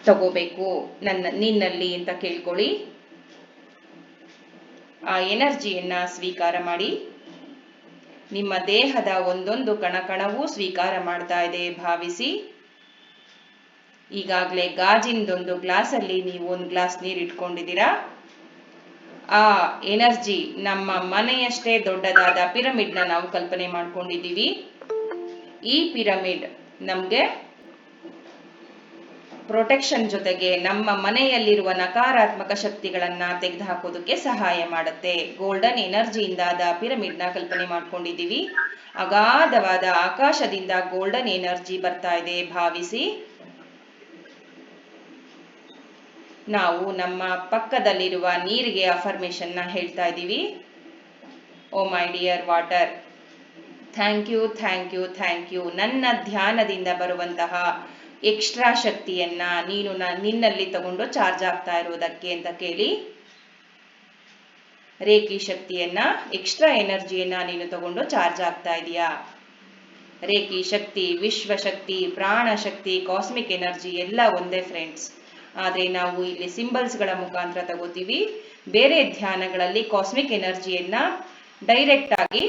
ತಗೋಬೇಕು ನಿನ್ನಲ್ಲಿ ಅಂತ ಕೇಳ್ಕೊಳ್ಳಿ. ಆ ಎನರ್ಜಿಯನ್ನ ಸ್ವೀಕಾರ ಮಾಡಿ. ನಿಮ್ಮ ದೇಹದ ಒಂದೊಂದು ಕಣಕಣವೂ ಸ್ವೀಕಾರ ಮಾಡ್ತಾ ಇದೆ ಭಾವಿಸಿ. ಈಗಾಗಲೇ ಗಾಜಿನದೊಂದು ಗ್ಲಾಸಲ್ಲಿ ನೀವು ಒಂದು ಗ್ಲಾಸ್ ನೀರು ಇಟ್ಕೊಂಡಿದ್ದೀರಾ. ಆ ಎನರ್ಜಿ ನಮ್ಮ ಮನೆಯಷ್ಟೇ ದೊಡ್ಡದಾದ ಪಿರಮಿಡ್ನ ನಾವು ಕಲ್ಪನೆ ಮಾಡ್ಕೊಂಡಿದ್ದೀವಿ. ಈ ಪಿರಮಿಡ್ ನಮಗೆ ಪ್ರೊಟೆಕ್ಷನ್ ಜೊತೆಗೆ ನಮ್ಮ ಮನೆಯಲ್ಲಿರುವ ನಕಾರಾತ್ಮಕ ಶಕ್ತಿಗಳನ್ನ ತೆಗೆದುಹಾಕೋದಕ್ಕೆ ಸಹಾಯ ಮಾಡುತ್ತೆ. ಗೋಲ್ಡನ್ ಎನರ್ಜಿಯಿಂದಾದ ಪಿರಮಿಡ್ನ ಕಲ್ಪನೆ ಮಾಡ್ಕೊಂಡಿದ್ದೀವಿ. ಅಗಾಧವಾದ ಆಕಾಶದಿಂದ ಗೋಲ್ಡನ್ ಎನರ್ಜಿ ಬರ್ತಾ ಇದೆ ಭಾವಿಸಿ. ನಾವು ನಮ್ಮ ಪಕ್ಕದಲ್ಲಿರುವ ನೀರಿಗೆ ಅಫರ್ಮೇಷನ್ನ ಹೇಳ್ತಾ ಇದ್ದೀವಿ. Oh my dear water, thank you, thank you, thank you. ನನ್ನ ಧ್ಯಾನದಿಂದ ಬರುವಂತಹ ಎಕ್ಸ್ಟ್ರಾ ಶಕ್ತಿಯನ್ನ ನೀನು ನಿನ್ನಲ್ಲಿ ತಗೊಂಡು ಚಾರ್ಜ್ ಆಗ್ತಾ ಇರೋದಕ್ಕೆ ಅಂತ ಕೇಳಿ. ರೇಖಿ ಶಕ್ತಿಯನ್ನ, ಎಕ್ಸ್ಟ್ರಾ ಎನರ್ಜಿಯನ್ನ ನೀನು ತಗೊಂಡು ಚಾರ್ಜ್ ಆಗ್ತಾ ಇದೀಯಾ. ರೇಖಿ ಶಕ್ತಿ, ವಿಶ್ವಶಕ್ತಿ, ಪ್ರಾಣ ಶಕ್ತಿ, ಕಾಸ್ಮಿಕ್ ಎನರ್ಜಿ ಎಲ್ಲ ಒಂದೇ ಫ್ರೆಂಡ್ಸ್. ಆದರೆ ನಾವು ಇಲ್ಲಿ ಸಿಂಬಲ್ಸ್ಗಳ ಮುಖಾಂತರ ತಗೋತೀವಿ. ಬೇರೆ ಧ್ಯಾನಗಳಲ್ಲಿ ಕಾಸ್ಮಿಕ್ ಎನರ್ಜಿಯನ್ನ ಡೈರೆಕ್ಟ್ ಆಗಿ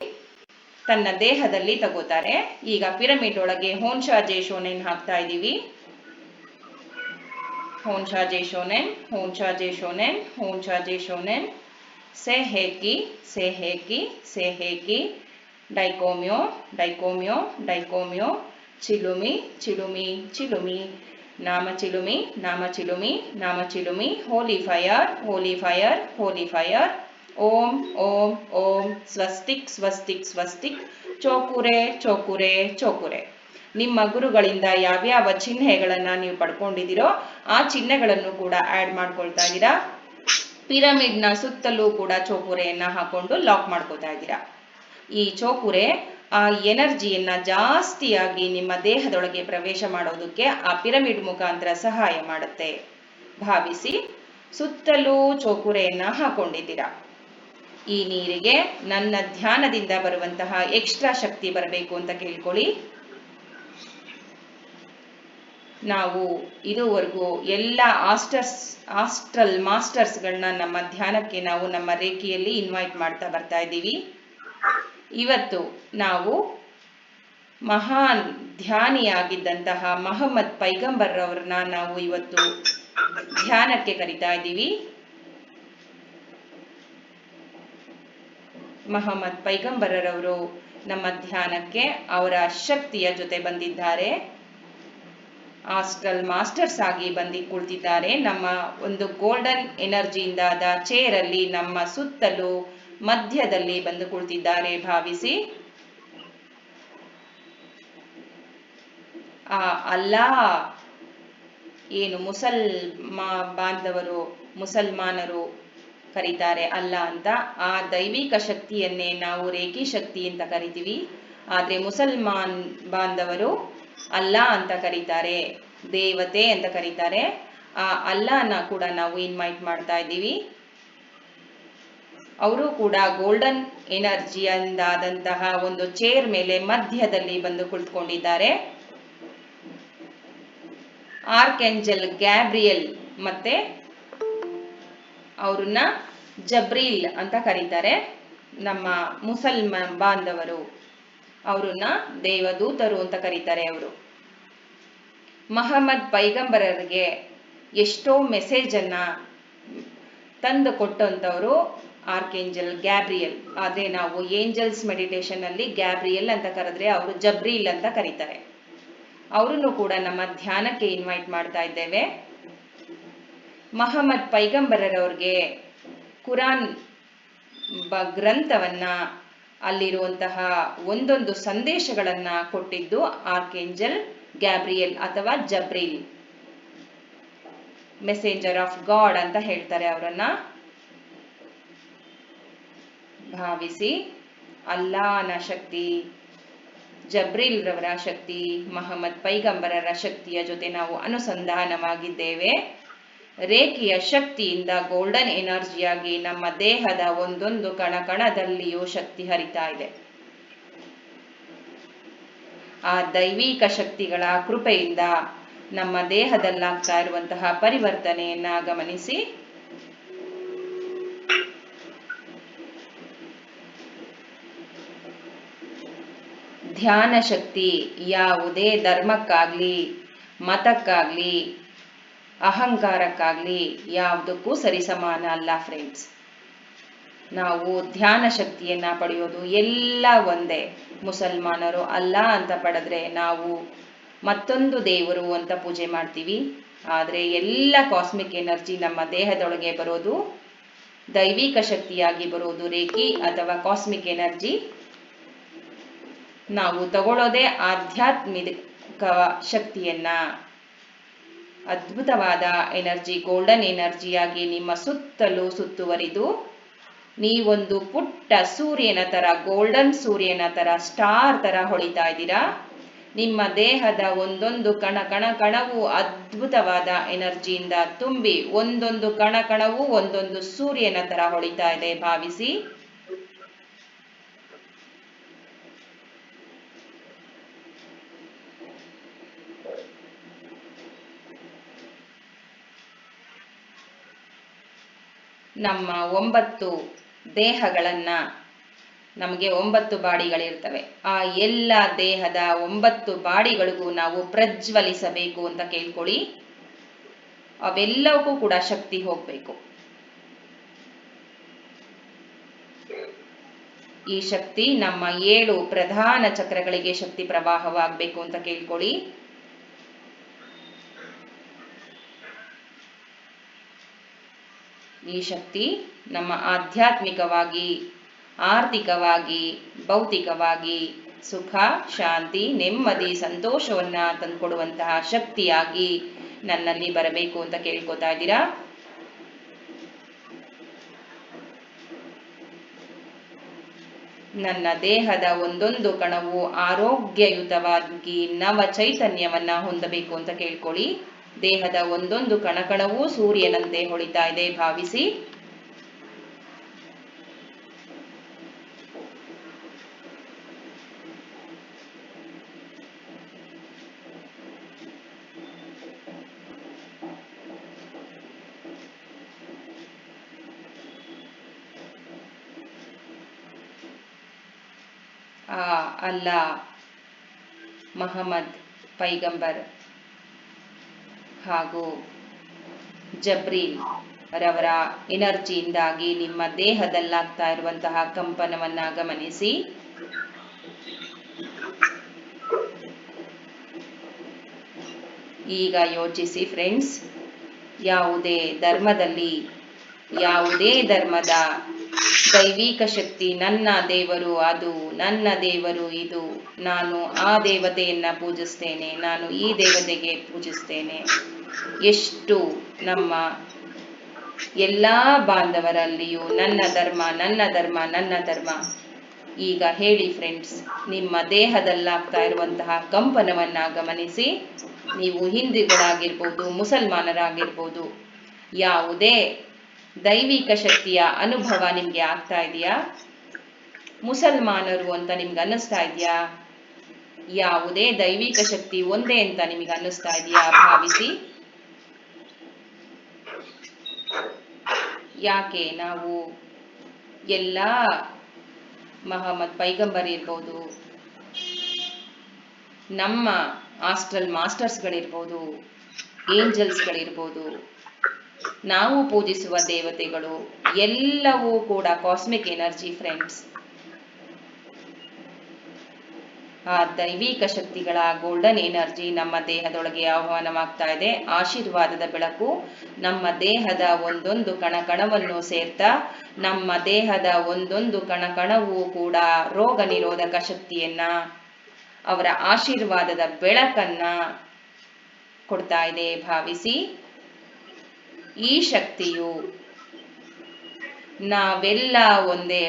ತನ್ನ ದೇಹದಲ್ಲಿ ತಗೋತಾರೆ. ಈಗ ಪಿರಮಿಡ್ ಒಳಗೆ ಹೋನ್ಶಾ ಜೆ ಶೋನೆನ್ ಹಾಕ್ತಾ ಇದ್ದೀವಿ. ಹೋನ್ಶಾ ಜೆ ಶೋನೆನ್, ಹೋನ್ಶಾ ಜೆ ಶೋನೆನ್, ಹೋನ್ಶಾ ಜೆ ಶೋನೆನ್. ಸೆಹೇಕಿ, ಸೆಹೇಕಿ, ಸೆಹೇಕಿ. ಡೈಕೋಮ್ಯೋ, ಡೈಕೋಮ್ಯೋ, ಡೈಕೋಮ್ಯೋ. ಚಿಲುಮಿ, ಚಿಲುಮಿ, ಚಿಲುಮಿ. ನಾಮ ಚಿಲುಮಿ, ನಾಮ ಚಿಲುಮಿ, ನಾಮ ಚಿಲುಮಿ. Holy fire, holy fire, holy fire. ಓಂ ಓಂ ಓಂ. ಸ್ವಸ್ತಿಕ್, ಸ್ವಸ್ತಿಕ್, ಸ್ವಸ್ತಿಕ್. ಚೋಕುರೆ, ಚೋಕುರೆ, ಚೋಕುರೆ. ನಿಮ್ಮ ಗುರುಗಳಿಂದ ಯಾವ್ಯಾವ ಚಿಹ್ನೆಗಳನ್ನ ನೀವು ಪಡ್ಕೊಂಡಿದ್ದೀರೋ ಆ ಚಿಹ್ನೆಗಳನ್ನು ಕೂಡ ಆಡ್ ಮಾಡ್ಕೊಳ್ತಾ ಇದ್ದೀರಾ. ಪಿರಮಿಡ್ನ ಸುತ್ತಲೂ ಕೂಡ ಚೋಕುರೆಯನ್ನ ಹಾಕೊಂಡು ಲಾಕ್ ಮಾಡ್ಕೊತಾ ಇದ್ದೀರಾ. ಈ ಚೋಕುರೆ ಆ ಎನರ್ಜಿಯನ್ನ ಜಾಸ್ತಿಯಾಗಿ ನಿಮ್ಮ ದೇಹದೊಳಗೆ ಪ್ರವೇಶ ಮಾಡೋದಕ್ಕೆ ಆ ಪಿರಮಿಡ್ ಮುಖಾಂತರ ಸಹಾಯ ಮಾಡುತ್ತೆ ಭಾವಿಸಿ. ಸುತ್ತಲೂ ಚೋಕುರೆಯನ್ನ ಹಾಕೊಂಡಿದ್ದೀರಾ. ಈ ನೀರಿಗೆ ನನ್ನ ಧ್ಯಾನದಿಂದ ಬರುವಂತಹ ಎಕ್ಸ್ಟ್ರಾ ಶಕ್ತಿ ಬರಬೇಕು ಅಂತ ಕೇಳ್ಕೊಳ್ಳಿ. ನಾವು ಇದುವರೆಗೂ ಎಲ್ಲ ಆಸ್ಟ್ರಲ್ ಮಾಸ್ಟರ್ಸ್ಗಳನ್ನ ನಮ್ಮ ಧ್ಯಾನಕ್ಕೆ ನಾವು ನಮ್ಮ ರೇಖೆಯಲ್ಲಿ ಇನ್ವೈಟ್ ಮಾಡ್ತಾ ಬರ್ತಾ ಇದ್ದೀವಿ. ಇವತ್ತು ನಾವು ಮಹಾನ್ ಧ್ಯಾನಿಯಾಗಿದ್ದಂತಹ ಮಹಮ್ಮದ್ ಪೈಗಂಬರ್ ಅವರನ್ನ ನಾವು ಇವತ್ತು ಧ್ಯಾನಕ್ಕೆ ಕರಿತಾ ಇದ್ದೀವಿ. ಮಹಮ್ಮದ್ ಪೈಗಂಬರರವರು ನಮ್ಮ ಧ್ಯಾನಕ್ಕೆ ಅವರ ಶಕ್ತಿಯ ಜೊತೆ ಬಂದಿದ್ದಾರೆ. ಆಸ್ಟ್ರಲ್ ಮಾಸ್ಟರ್ಸ್ ಆಗಿ ಬಂದು ಕುಳಿತಿದ್ದಾರೆ. ನಮ್ಮ ಒಂದು ಗೋಲ್ಡನ್ ಎನರ್ಜಿಯಿಂದಾದ ಚೇರಲ್ಲಿ ನಮ್ಮ ಸುತ್ತಲೂ ಮಧ್ಯದಲ್ಲಿ ಬಂದು ಕುಳಿತಿದ್ದಾರೆ ಭಾವಿಸಿ. ಆ ಅಲ್ಲಾ ಏನು ಮುಸಲ್ಮಾನರು ಕರೀತಾರೆ ಅಲ್ಲಾ ಅಂತ, ಆ ದೈವಿಕ ಶಕ್ತಿಯನ್ನೇ ನಾವು ರೇಖಿ ಶಕ್ತಿ ಅಂತ ಕರಿತೀವಿ. ಆದ್ರೆ ಮುಸಲ್ಮಾನ್ ಬಾಂಧವರು ಅಲ್ಲಾ ಅಂತ ಕರೀತಾರೆ, ದೇವತೆ ಅಂತ ಕರೀತಾರೆ. ಆ ಅಲ್ಲಾನ ಕೂಡ ನಾವು ಇನ್ವೈಟ್ ಮಾಡ್ತಾ ಇದ್ದೀವಿ. ಅವರು ಕೂಡ ಗೋಲ್ಡನ್ ಎನರ್ಜಿಯಿಂದಾದಂತಹ ಒಂದು ಚೇರ್ ಮೇಲೆ ಮಧ್ಯದಲ್ಲಿ ಬಂದು ಕುಳಿತುಕೊಂಡಿದ್ದಾರೆ. ಆರ್ಕೆಂಜಲ್ ಗ್ಯಾಬ್ರಿಯಲ್ ಮತ್ತೆ ಅವ್ರನ್ನ ಜಬ್ರೀಲ್ ಅಂತ ಕರೀತಾರೆ. ನಮ್ಮ ಮುಸಲ್ಮಾನ್ ಬಾಂಧವರು ಅವ್ರನ್ನ ದೇವದೂತರು ಅಂತ ಕರೀತಾರೆ. ಅವರು ಮಹಮ್ಮದ್ ಪೈಗಂಬರರಿಗೆ ಎಷ್ಟೋ ಮೆಸೇಜ್ ಅನ್ನ ತಂದು ಕೊಟ್ಟಂತವರು ಆರ್ಕೆಂಜಲ್ ಗ್ಯಾಬ್ರಿಯಲ್. ಆದ್ರೆ ನಾವು ಏಂಜಲ್ಸ್ ಮೆಡಿಟೇಷನ್ ಅಲ್ಲಿ ಗ್ಯಾಬ್ರಿಯಲ್ ಅಂತ ಕರೆದ್ರೆ ಅವರು ಜಬ್ರೀಲ್ ಅಂತ ಕರೀತಾರೆ. ಅವರನ್ನು ಕೂಡ ನಮ್ಮ ಧ್ಯಾನಕ್ಕೆ ಇನ್ವೈಟ್ ಮಾಡ್ತಾ ಇದ್ದೇವೆ. ಮಹಮ್ಮದ್ ಪೈಗಂಬರರವ್ರಿಗೆ ಕುರಾನ್ ಗ್ರಂಥವನ್ನ, ಅಲ್ಲಿರುವಂತಹ ಒಂದೊಂದು ಸಂದೇಶಗಳನ್ನ ಕೊಟ್ಟಿದ್ದು ಆರ್ಕೆಂಜಲ್ ಗ್ಯಾಬ್ರಿಯಲ್ ಅಥವಾ ಜಬ್ರೀಲ್. ಮೆಸೆಂಜರ್ ಆಫ್ ಗಾಡ್ ಅಂತ ಹೇಳ್ತಾರೆ ಅವರನ್ನ ಭಾವಿಸಿ. ಅಲ್ಲಾನ ಶಕ್ತಿ, ಜಬ್ರೀಲ್ ರವರ ಶಕ್ತಿ, ಮಹಮ್ಮದ್ ಪೈಗಂಬರರ ಶಕ್ತಿಯ ಜೊತೆ ನಾವು ಅನುಸಂಧಾನವಾಗಿದ್ದೇವೆ. ರೇಖೆಯ ಶಕ್ತಿಯಿಂದ ಗೋಲ್ಡನ್ ಎನರ್ಜಿಯಾಗಿ ನಮ್ಮ ದೇಹದ ಒಂದೊಂದು ಕಣಕಣದಲ್ಲಿಯೂ ಶಕ್ತಿ ಹರಿತಾ ಇದೆ. ಆ ದೈವಿಕ ಶಕ್ತಿಗಳ ಕೃಪೆಯಿಂದ ನಮ್ಮ ದೇಹದಲ್ಲಾಗ್ತಾ ಇರುವಂತಹ ಪರಿವರ್ತನೆಯನ್ನ ಗಮನಿಸಿ. ಧ್ಯಾನ ಶಕ್ತಿ ಯಾವುದೇ ಧರ್ಮಕ್ಕಾಗ್ಲಿ, ಮತಕ್ಕಾಗ್ಲಿ, ಅಹಂಕಾರಕ್ಕಾಗ್ಲಿ ಯಾವುದಕ್ಕೂ ಸರಿಸಮಾನ ಅಲ್ಲ ಫ್ರೆಂಡ್ಸ್. ನಾವು ಧ್ಯಾನ ಶಕ್ತಿಯನ್ನ ಪಡೆಯೋದು ಎಲ್ಲ ಒಂದೇ. ಮುಸಲ್ಮಾನರು ಅಲ್ಲ ಅಂತ ಪಡೆದ್ರೆ ನಾವು ಮತ್ತೊಂದು ದೇವರು ಅಂತ ಪೂಜೆ ಮಾಡ್ತೀವಿ. ಆದರೆ ಎಲ್ಲ ಕಾಸ್ಮಿಕ್ ಎನರ್ಜಿ ನಮ್ಮ ದೇಹದೊಳಗೆ ಬರೋದು, ದೈವಿಕ ಶಕ್ತಿಯಾಗಿ ಬರೋದು ರೇಖಿ ಅಥವಾ ಕಾಸ್ಮಿಕ್ ಎನರ್ಜಿ. ನಾವು ತಗೊಳ್ಳೋದೇ ಆಧ್ಯಾತ್ಮಿಕ ಶಕ್ತಿಯನ್ನ, ಅದ್ಭುತವಾದ ಎನರ್ಜಿ, ಗೋಲ್ಡನ್ ಎನರ್ಜಿಯಾಗಿ ನಿಮ್ಮ ಸುತ್ತಲೂ ಸುತ್ತುವರಿದು ನೀವೊಂದು ಪುಟ್ಟ ಸೂರ್ಯನ ತರ, ಗೋಲ್ಡನ್ ಸೂರ್ಯನ ತರ, ಸ್ಟಾರ್ ತರ ಹೊಳಿತಾ ಇದ್ದೀರಾ. ನಿಮ್ಮ ದೇಹದ ಒಂದೊಂದು ಕಣವು ಅದ್ಭುತವಾದ ಎನರ್ಜಿಯಿಂದ ತುಂಬಿ ಒಂದೊಂದು ಕಣವು ಒಂದೊಂದು ಸೂರ್ಯನ ತರ ಹೊಳಿತಾ ಇದೆ ಭಾವಿಸಿ. ನಮ್ಮ 9 ದೇಹಗಳನ್ನ, ನಮಗೆ 9 ಬಾಡಿಗಳಿರ್ತವೆ. ಆ ಎಲ್ಲ ದೇಹದ 9 ಬಾಡಿಗಳಿಗೂ ನಾವು ಪ್ರಜ್ವಲಿಸಬೇಕು ಅಂತ ಕೇಳ್ಕೊಳ್ಳಿ. ಅವೆಲ್ಲವೂ ಕೂಡ ಶಕ್ತಿ ಹೋಗ್ಬೇಕು. ಈ ಶಕ್ತಿ ನಮ್ಮ 7 ಪ್ರಧಾನ ಚಕ್ರಗಳಿಗೆ ಶಕ್ತಿ ಪ್ರವಾಹವಾಗಬೇಕು ಅಂತ ಕೇಳ್ಕೊಳ್ಳಿ. ಈ ಶಕ್ತಿ ನಮ್ಮ ಆಧ್ಯಾತ್ಮಿಕವಾಗಿ, ಆರ್ಥಿಕವಾಗಿ, ಭೌತಿಕವಾಗಿ ಸುಖ, ಶಾಂತಿ, ನೆಮ್ಮದಿ, ಸಂತೋಷವನ್ನ ತಂದುಕೊಡುವಂತಹ ಶಕ್ತಿಯಾಗಿ ನನ್ನಲ್ಲಿ ಬರಬೇಕು ಅಂತ ಕೇಳ್ಕೊತಾ ಇದ್ದೀರಾ. ನನ್ನ ದೇಹದ ಒಂದೊಂದು ಕಣವು ಆರೋಗ್ಯಯುತವಾಗಿ ನವ ಚೈತನ್ಯವನ್ನ ಹೊಂದಬೇಕು ಅಂತ ಕೇಳ್ಕೊಳ್ಳಿ. ದೇಹದ ಒಂದೊಂದು ಕಣವೂ ಸೂರ್ಯನಂತೆ ಹೊಳಿತಾ ಇದೆ ಭಾವಿಸಿ. ಅಲ್ಲಾ, ಮಹಮ್ಮದ್ ಪೈಗಂಬರ್ ಹಾಗೂ ಜಬ್ರೀಲ್ ರವರ ಎನರ್ಜಿಯಿಂದಾಗಿ ನಿಮ್ಮ ದೇಹದಲ್ಲಾಗ್ತಾ ಇರುವಂತಹ ಕಂಪನವನ್ನ ಗಮನಿಸಿ. ಈಗ ಯೋಚಿಸಿ ಫ್ರೆಂಡ್ಸ್, ಯಾವುದೇ ಧರ್ಮದಲ್ಲಿ, ಯಾವುದೇ ಧರ್ಮದ ದೈವಿಕ ಶಕ್ತಿ, ನನ್ನ ದೇವರು ಅದು, ನನ್ನ ದೇವರು ಇದು, ನಾನು ಆ ದೇವತೆಯನ್ನ ಪೂಜಿಸ್ತೇನೆ, ನಾನು ಈ ದೇವತೆಗೆ ಪೂಜಿಸ್ತೇನೆ, ಎಷ್ಟು ನಮ್ಮ ಎಲ್ಲ ಬಾಂಧವರಲ್ಲಿಯೂ ನನ್ನ ಧರ್ಮ, ನನ್ನ ಧರ್ಮ, ನನ್ನ ಧರ್ಮ. ಈಗ ಹೇಳಿ ಫ್ರೆಂಡ್ಸ್, ನಿಮ್ಮ ದೇಹದಲ್ಲಾಗ್ತಾ ಇರುವಂತಹ ಕಂಪನವನ್ನ ಗಮನಿಸಿ. ನೀವು ಹಿಂದೂಗಳಾಗಿರ್ಬೋದು, ಮುಸಲ್ಮಾನರಾಗಿರ್ಬೋದು, ಯಾವುದೇ ದೈವಿಕ ಶಕ್ತಿಯ ಅನುಭವ ನಿಮ್ಗೆ ಆಗ್ತಾ ಇದೆಯಾ? ಮುಸಲ್ಮಾನರು ಅಂತ ನಿಮ್ಗೆ ಅನ್ನಿಸ್ತಾ ಇದೆಯಾ? ಯಾವುದೇ ದೈವಿಕ ಶಕ್ತಿ ಒಂದೇ ಅಂತ ನಿಮಗೆ ಅನ್ನಿಸ್ತಾ ಇದೆಯಾ? ಭಾವಿಸಿ. ಯಾಕೆ ನಾವು ಎಲ್ಲ ಮಹಮ್ಮದ್ ಪೈಗಂಬರ್ ಇರ್ಬೋದು, ನಮ್ಮ ಆಸ್ಟ್ರಲ್ ಮಾಸ್ಟರ್ಸ್ಗಳಿರ್ಬೋದು, ಏಂಜಲ್ಸ್ಗಳಿರ್ಬೋದು, ನಾವು ಪೂಜಿಸುವ ದೇವತೆಗಳು ಎಲ್ಲವೂ ಕೂಡ ಕಾಸ್ಮಿಕ್ ಎನರ್ಜಿ ಫ್ರೆಂಡ್ಸ್. ಆ ದೈವಿಕ ಶಕ್ತಿಗಳ ಗೋಲ್ಡನ್ ಎನರ್ಜಿ ನಮ್ಮ ದೇಹದೊಳಗೆ ಆಹ್ವಾನವಾಗ್ತಾ ಇದೆ. ಆಶೀರ್ವಾದದ ಬೆಳಕು ನಮ್ಮ ದೇಹದ ಒಂದೊಂದು ಕಣವನ್ನು ಸೇರ್ತಾ, ನಮ್ಮ ದೇಹದ ಒಂದೊಂದು ಕಣವೂ ಕೂಡ ರೋಗ ನಿರೋಧಕ ಶಕ್ತಿಯನ್ನ, ಅವರ ಆಶೀರ್ವಾದದ ಬೆಳಕನ್ನ ಕೊಡ್ತಾ ಇದೆ ಭಾವಿಸಿ. ಈ ಶಕ್ತಿಯು ನಾವೆಲ್ಲ ಒಂದೇ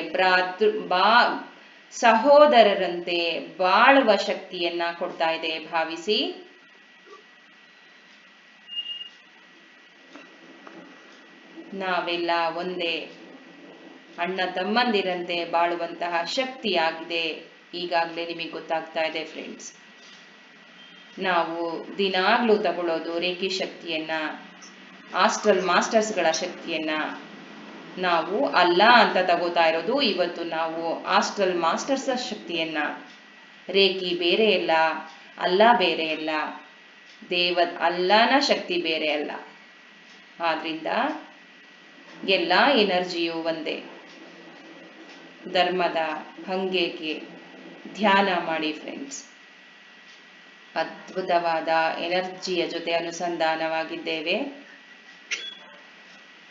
ಸಹೋದರರಂತೆ ಬಾಳುವ ಶಕ್ತಿಯನ್ನ ಕೊಡ್ತಾ ಇದೆ ಭಾವಿಸಿ. ನಾವೆಲ್ಲ ಒಂದೇ ಅಣ್ಣ ತಮ್ಮಂದಿರಂತೆ ಬಾಳುವಂತಹ ಶಕ್ತಿಯಾಗಿದೆ. ಈಗಾಗಲೇ ನಿಮಗೆ ಗೊತ್ತಾಗ್ತಾ ಇದೆ ಫ್ರೆಂಡ್ಸ್. ನಾವು ದಿನಾಗ್ಲೂ ತಗೊಳ್ಳೋದು ರೇಖಿ ಶಕ್ತಿಯನ್ನ, ಆಸ್ಟ್ರಲ್ ಮಾಸ್ಟರ್ಸ್ಗಳ ಶಕ್ತಿಯನ್ನ. ನಾವು ಅಲ್ಲ ಅಂತ ತಗೋತಾ ಇರೋದು ಇವತ್ತು ನಾವು ಆಸ್ಟ್ರಲ್ ಮಾಸ್ಟರ್ಸ್ ಶಕ್ತಿಯನ್ನ. ರೇಖಿ ಬೇರೆ ಅಲ್ಲ, ಅಲ್ಲ ಬೇರೆ ಅಲ್ಲ, ಅಲ್ಲನ ಶಕ್ತಿ ಬೇರೆ ಅಲ್ಲ. ಆದ್ರಿಂದ ಎಲ್ಲ ಎನರ್ಜಿಯು ಒಂದೇ. ಧರ್ಮದ ಹಂಗೆಗೆ ಧ್ಯಾನ ಮಾಡಿ ಫ್ರೆಂಡ್ಸ್. ಅದ್ಭುತವಾದ ಎನರ್ಜಿಯ ಜೊತೆ ಅನುಸಂಧಾನವಾಗಿದ್ದೇವೆ.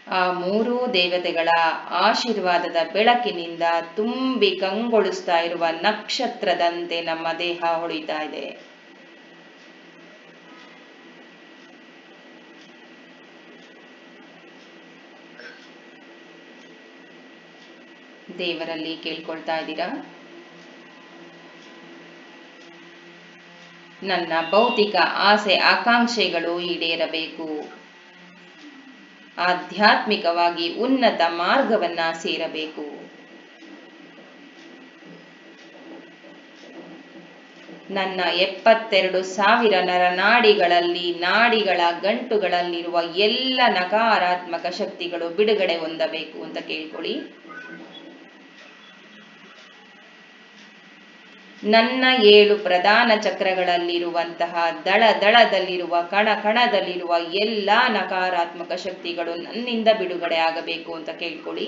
ಆ ಮೂರೂ ದೇವತೆಗಳ ಆಶೀರ್ವಾದದ ಬೆಳಕಿನಿಂದ ತುಂಬಿ ಕಂಗೊಳಿಸ್ತಾ ಇರುವ ನಕ್ಷತ್ರದಂತೆ ನಮ್ಮ ದೇಹ ಹೊಳಿತಾ ಇದೆ. ದೇವರಲ್ಲಿ ಕೇಳ್ಕೊಳ್ತಾ ಇದ್ದೀರಾ, ನನ್ನ ಭೌತಿಕ ಆಸೆ ಆಕಾಂಕ್ಷೆಗಳು ಈಡೇರಬೇಕು, ಆಧ್ಯಾತ್ಮಿಕವಾಗಿ ಉನ್ನತ ಮಾರ್ಗವನ್ನ ಸೇರಬೇಕು. ನನ್ನ 72,000 ನರನಾಡಿಗಳಲ್ಲಿ, ನಾಡಿಗಳ ಗಂಟುಗಳಲ್ಲಿರುವ ಎಲ್ಲ ನಕಾರಾತ್ಮಕ ಶಕ್ತಿಗಳು ಬಿಡುಗಡೆ ಹೊಂದಬೇಕು ಅಂತ ಕೇಳ್ಕೊಳ್ಳಿ. ನನ್ನ 7 ಪ್ರಧಾನ ಚಕ್ರಗಳಲ್ಲಿರುವಂತಹ ದಳದಳದಲ್ಲಿರುವ ಕಣದಲ್ಲಿರುವ ಎಲ್ಲ ನಕಾರಾತ್ಮಕ ಶಕ್ತಿಗಳು ನನ್ನಿಂದ ಬಿಡುಗಡೆ ಆಗಬೇಕು ಅಂತ ಕೇಳ್ಕೊಳ್ಳಿ.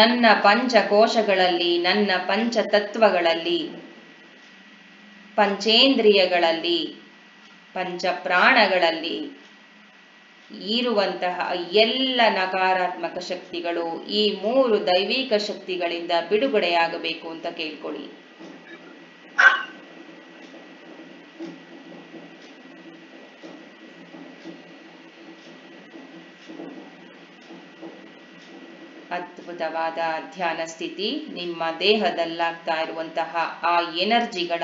ನನ್ನ ಪಂಚಕೋಶಗಳಲ್ಲಿ, ನನ್ನ ಪಂಚತತ್ವಗಳಲ್ಲಿ, ಪಂಚೇಂದ್ರಿಯಗಳಲ್ಲಿ, ಪಂಚಪ್ರಾಣಗಳಲ್ಲಿ ಇರುವಂತಹ ಎಲ್ಲ ನಕಾರಾತ್ಮಕ ಶಕ್ತಿಗಳು ಈ 3 ದೈವಿಕ ಶಕ್ತಿಗಳಿಂದ ಬಿಡುಗಡೆಯಾಗಬೇಕು ಅಂತ ಕೇಳ್ಕೊಳ್ಳಿ. ಅದ್ಭುತವಾದ ಧ್ಯಾನ ಸ್ಥಿತಿ. ನಿಮ್ಮ ದೇಹದಲ್ಲಾಗ್ತಾ ಇರುವಂತಹ ಆ ಎನರ್ಜಿಗಳ,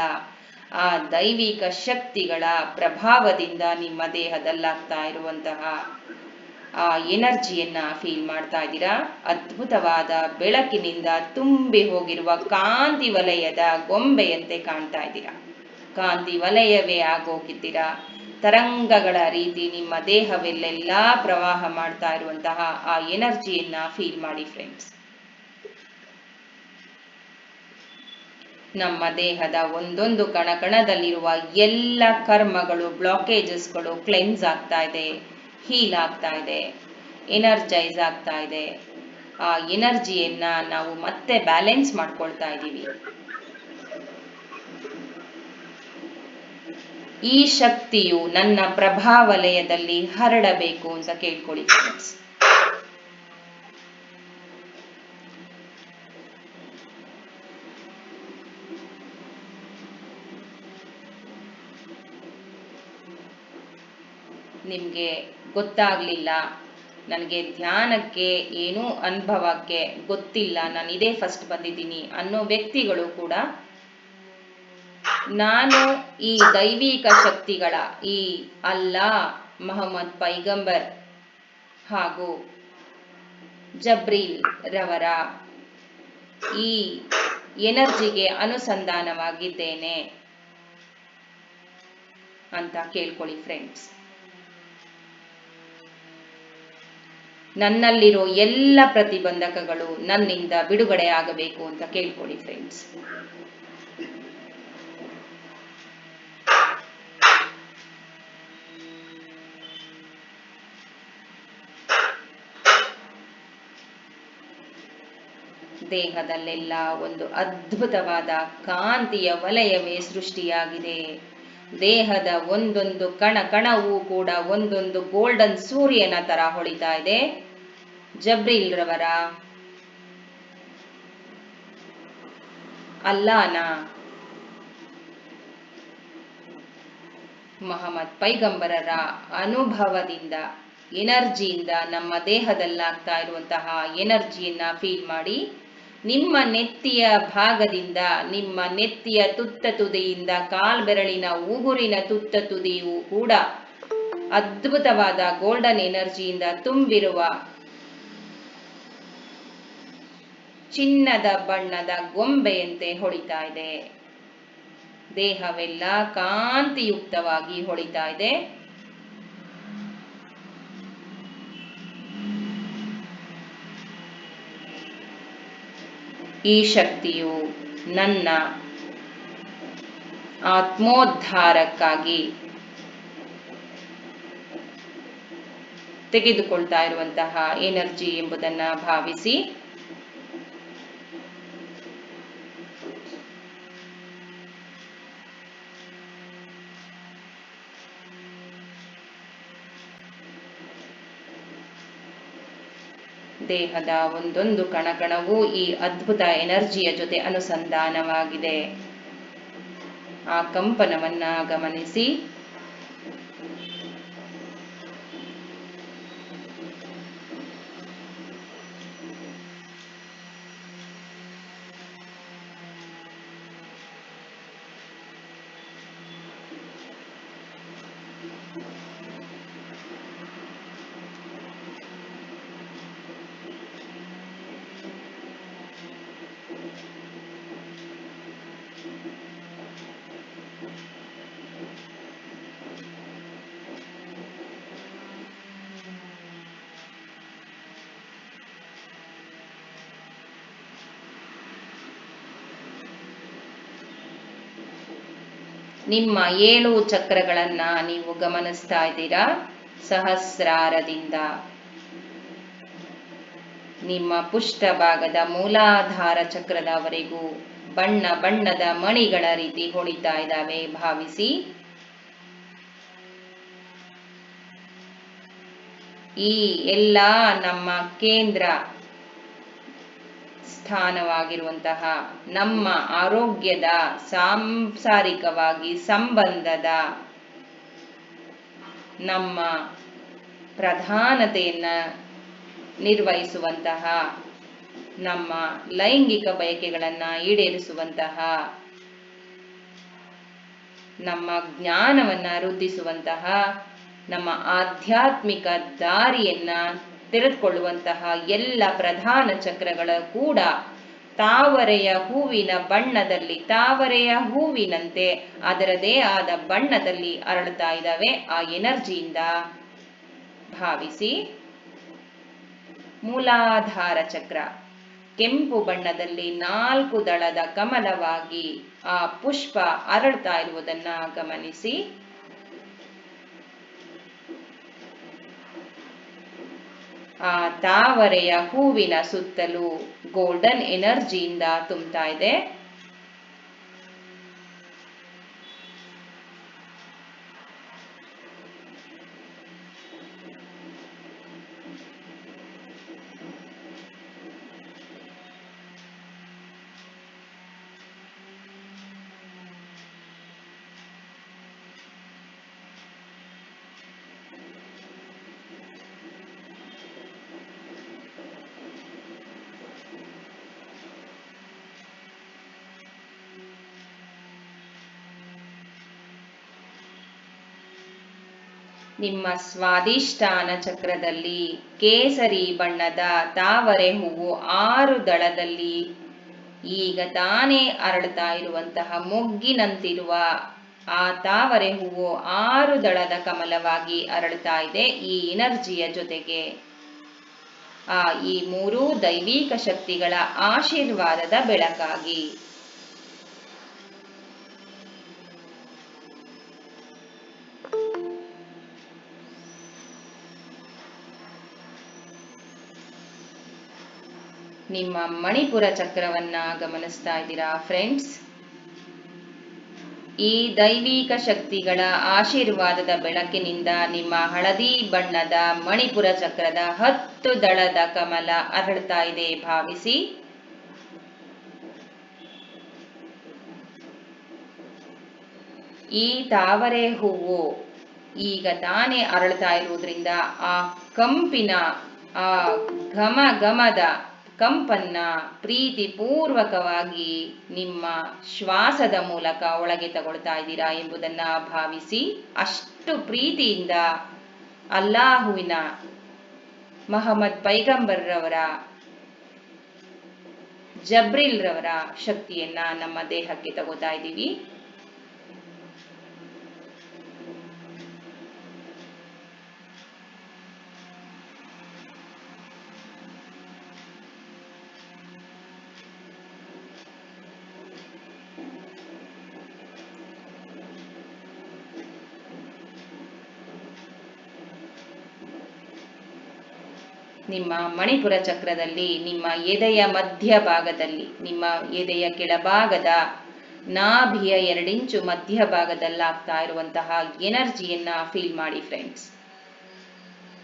ಆ ದೈವಿಕ ಶಕ್ತಿಗಳ ಪ್ರಭಾವದಿಂದ ನಿಮ್ಮ ದೇಹದಲ್ಲಾಗ್ತಾ ಇರುವಂತಹ ಆ ಎನರ್ಜಿಯನ್ನ ಫೀಲ್ ಮಾಡ್ತಾ ಇದ್ದೀರಾ. ಅದ್ಭುತವಾದ ಬೆಳಕಿನಿಂದ ತುಂಬಿ ಹೋಗಿರುವ ಕಾಂತಿ ವಲಯದ ಗೊಂಬೆಯಂತೆ ಕಾಣ್ತಾ ಇದ್ದೀರಾ. ಕಾಂತಿ ವಲಯವೇ ಆಗೋಗಿದ್ದೀರಾ. ತರಂಗಗಳ ರೀತಿ ನಿಮ್ಮ ದೇಹವೆಲ್ಲೆಲ್ಲ ಪ್ರವಾಹ ಮಾಡ್ತಾ ಇರುವಂತಹ ಆ ಎನರ್ಜಿಯನ್ನ ಫೀಲ್ ಮಾಡಿ ಫ್ರೆಂಡ್ಸ್. ನಮ್ಮ ದೇಹದ ಒಂದೊಂದು ಕಣದಲ್ಲಿರುವ ಎಲ್ಲ ಕರ್ಮಗಳು, ಬ್ಲಾಕೇಜಸ್ಗಳು ಕ್ಲೆನ್ಸ್ ಆಗ್ತಾ ಇದೆ, ಹೀಲ್ ಆಗ್ತಾ ಇದೆ, ಎನರ್ಜೈಸ್ ಆಗ್ತಾ ಇದೆ. ಆ ಎನರ್ಜಿಯನ್ನ ನಾವು ಮತ್ತೆ ಬ್ಯಾಲೆನ್ಸ್ ಮಾಡ್ಕೊಳ್ತಾ ಇದ್ದೀವಿ. ಈ ಶಕ್ತಿಯು ನನ್ನ ಪ್ರಭಾವಲಯದಲ್ಲಿ ಹರಡಬೇಕು ಅಂತ ಕೇಳ್ಕೊಳ್ಳಿ ಫ್ರೆಂಡ್ಸ್. ನಿಮಗೆ ಗೊತ್ತಾಗ್ಲಿಲ್ಲ, ನನಗೆ ಧ್ಯಾನಕ್ಕೆ ಏನೂ ಅನುಭವಕ್ಕೆ ಗೊತ್ತಿಲ್ಲ, ನಾನು ಇದೇ ಫಸ್ಟ್ ಬಂದಿದ್ದೀನಿ ಅನ್ನೋ ವ್ಯಕ್ತಿಗಳು ಕೂಡ ನಾನು ಈ ದೈವಿಕ ಶಕ್ತಿಗಳ, ಈ ಅಲ್ಲಾ, ಮೊಹಮ್ಮದ್ ಪೈಗಂಬರ್ ಹಾಗೂ ಜಬ್ರೀಲ್ ರವರ ಈ ಎನರ್ಜಿಗೆ ಅನುಸಂಧಾನವಾಗಿದ್ದೇನೆ ಅಂತ ಕೇಳ್ಕೊಳ್ಳಿ ಫ್ರೆಂಡ್ಸ್. ನನ್ನಲ್ಲಿರೋ ಎಲ್ಲ ಪ್ರತಿಬಂಧಕಗಳು ನನ್ನಿಂದ ಬಿಡುಗಡೆ ಆಗಬೇಕು ಅಂತ ಕೇಳ್ಕೊಳ್ಳಿ ಫ್ರೆಂಡ್ಸ್. ದೇಹದಲ್ಲೆಲ್ಲ ಒಂದು ಅದ್ಭುತವಾದ ಕಾಂತಿಯ ವಲಯವೇ ಸೃಷ್ಟಿಯಾಗಿದೆ. ದೇಹದ ಒಂದೊಂದು ಕಣವೂ ಕೂಡ ಒಂದೊಂದು ಗೋಲ್ಡನ್ ಸೂರ್ಯನ ತರ ಹೊಳಿತಾ ಇದೆ. ಜಬ್ರೀಲ್ ರವರ, ಅಲ್ಲಾನ, ಮೊಹಮ್ಮದ್ ಪೈಗಂಬರರ ಅನುಭವದಿಂದ, ಎನರ್ಜಿಯಿಂದ ನಮ್ಮ ದೇಹದಲ್ಲಾಗ್ತಾ ಇರುವಂತಹ ಎನರ್ಜಿಯನ್ನ ಫೀಲ್ ಮಾಡಿ. ನಿಮ್ಮ ನೆತ್ತಿಯ ಭಾಗದಿಂದ, ನಿಮ್ಮ ನೆತ್ತಿಯ ತುತ್ತ ತುದಿಯಿಂದ ಕಾಲ್ಬೆರಳಿನ ಉಗುರಿನ ತುತ್ತ ತುದಿಯೂ ಕೂಡ ಅದ್ಭುತವಾದ ಗೋಲ್ಡನ್ ಎನರ್ಜಿಯಿಂದ ತುಂಬಿರುವ ಚಿನ್ನದ ಬಣ್ಣದ ಗೊಂಬೆಯಂತೆ ಹೊಳಿತಾ ಇದೆ. ದೇಹವೆಲ್ಲ ಕಾಂತಿಯುಕ್ತವಾಗಿ ಹೊಳಿತಾ ಇದೆ. ಈ ಶಕ್ತಿಯು ನನ್ನ ಆತ್ಮೋದ್ಧಾರಕ್ಕಾಗಿ ತೆಗೆದುಕೊಳ್ತಾ ಇರುವಂತಹ ಎನರ್ಜಿ ಎಂಬುದನ್ನು ಭಾವಿಸಿ ದೇಹದ ಒಂದೊಂದು ಕಣಕಣವೂ ಈ ಅದ್ಭುತ ಎನರ್ಜಿಯ ಜೊತೆ ಅನುಸಂಧಾನವಾಗಿದೆ. ಆ ಕಂಪನವನ್ನ ಗಮನಿಸಿ ನಿಮ್ಮ 7 ಚಕ್ರಗಳನ್ನ ನೀವು ಗಮನಿಸ್ತಾ ಇದ್ದೀರಾ. ಸಹಸ್ರಾರದಿಂದ ನಿಮ್ಮ ಪುಷ್ಟಭಾಗದ ಮೂಲಾಧಾರ ಚಕ್ರದವರೆಗೂ ಬಣ್ಣ ಬಣ್ಣದ ಮಣಿಗಳ ರೀತಿ ಹೊಳಿತಾ ಇದ್ದಾವೆ. ಭಾವಿಸಿ ಈ ಎಲ್ಲ ನಮ್ಮ ಕೇಂದ್ರ ಸ್ಥಾನವಾಗಿರುವಂತಹ ನಮ್ಮ ಆರೋಗ್ಯದ ಸಾಂಸಾರಿಕವಾಗಿ ಸಂಬಂಧದ ನಮ್ಮ ಪ್ರಧಾನತೆಯನ್ನ ನಿರ್ವಹಿಸುವಂತಹ ನಮ್ಮ ಲೈಂಗಿಕ ಬಯಕೆಗಳನ್ನು ಈಡೇರಿಸುವಂತಹ ನಮ್ಮ ಜ್ಞಾನವನ್ನು ವೃದ್ಧಿಸುವಂತಹ ನಮ್ಮ ಆಧ್ಯಾತ್ಮಿಕ ದಾರಿಯನ್ನ ತೆರೆದುಕೊಳ್ಳುವಂತಹ ಎಲ್ಲ ಪ್ರಧಾನ ಚಕ್ರಗಳು ಕೂಡ ತಾವರೆಯ ಹೂವಿನ ಬಣ್ಣದಲ್ಲಿ, ತಾವರೆಯ ಹೂವಿನಂತೆ ಅದರದೇ ಆದ ಬಣ್ಣದಲ್ಲಿ ಅರಳುತ್ತಾ ಇದ್ದಾವೆ. ಆ ಎನರ್ಜಿಯಿಂದ ಭಾವಿಸಿ ಮೂಲಾಧಾರ ಚಕ್ರ ಕೆಂಪು ಬಣ್ಣದಲ್ಲಿ 4 ದಳದ ಕಮಲವಾಗಿ ಆ ಪುಷ್ಪ ಅರಳುತ್ತಾ ಇರುವುದನ್ನ ಗಮನಿಸಿ ಆ ತಾವರೆಯ ಹೂವಿನ ಸುತ್ತಲೂ ಗೋಲ್ಡನ್ ಎನರ್ಜಿಯಿಂದ ತುಂಬ್ತಾ ಇದೆ. ನಿಮ್ಮ ಸ್ವಾದಿಷ್ಠಾನ ಚಕ್ರದಲ್ಲಿ ಕೇಸರಿ ಬಣ್ಣದ ತಾವರೆ ಹೂವು 6 ದಳದಲ್ಲಿ ಈಗ ತಾನೇ ಅರಳುತ್ತಾ ಇರುವಂತಹ ಮೊಗ್ಗಿನಂತಿರುವ ಆ ತಾವರೆ ಹೂವು 6 ದಳದ ಕಮಲವಾಗಿ ಅರಳುತ್ತಾ ಇದೆ. ಈ ಎನರ್ಜಿಯ ಜೊತೆಗೆ ಈ 3 ದೈವಿಕ ಶಕ್ತಿಗಳ ಆಶೀರ್ವಾದದ ಬೆಳಕಾಗಿ ನಿಮ್ಮ ಮಣಿಪುರ ಚಕ್ರವನ್ನ ಗಮನಿಸ್ತಾ ಇದ್ದೀರಾ ಫ್ರೆಂಡ್ಸ್. ಈ ದೈವಿಕ ಶಕ್ತಿಗಳ ಆಶೀರ್ವಾದದ ಬೆಳಕಿನಿಂದ ನಿಮ್ಮ ಹಳದಿ ಬಣ್ಣದ ಮಣಿಪುರ ಚಕ್ರದ 10 ದಳದ ಕಮಲ ಅರಳುತ್ತಾ ಇದೆ. ಭಾವಿಸಿ ಈ ತಾವರೆ ಹೂವು ಈಗ ತಾನೇ ಅರಳುತ್ತಾ ಇರುವುದರಿಂದ ಆ ಕಂಪಿನ ಆ ಘಮಘಮದ ಕಂಪನ್ನ ಪ್ರೀತಿಪೂರ್ವಕವಾಗಿ ನಿಮ್ಮ ಶ್ವಾಸದ ಮೂಲಕ ಒಳಗೆ ತಗೊಳ್ತಾ ಇದ್ದೀರಾ ಎಂಬುದನ್ನು ಭಾವಿಸಿ ಅಷ್ಟು ಪ್ರೀತಿಯಿಂದ ಅಲ್ಲಾಹುವಿನ ಮಹಮ್ಮದ್ ಪೈಗಂಬರ್ರವರ ಜಬ್ರಿಲ್ ರವರ ಶಕ್ತಿಯನ್ನ ನಮ್ಮ ದೇಹಕ್ಕೆ ತಗೋತಾ ಇದ್ದೀವಿ. ನಿಮ್ಮ ಮಣಿಪುರ ಚಕ್ರದಲ್ಲಿ, ನಿಮ್ಮ ಎದೆಯ ಮಧ್ಯಭಾಗದಲ್ಲಿ, ನಿಮ್ಮ ಎದೆಯ ಕೆಳಭಾಗದ ನಾಭಿಯ 2 ಇಂಚು ಮಧ್ಯಭಾಗದಲ್ಲಾಗ್ತಾ ಇರುವಂತಹ ಎನರ್ಜಿಯನ್ನ ಫೀಲ್ ಮಾಡಿ ಫ್ರೆಂಡ್ಸ್.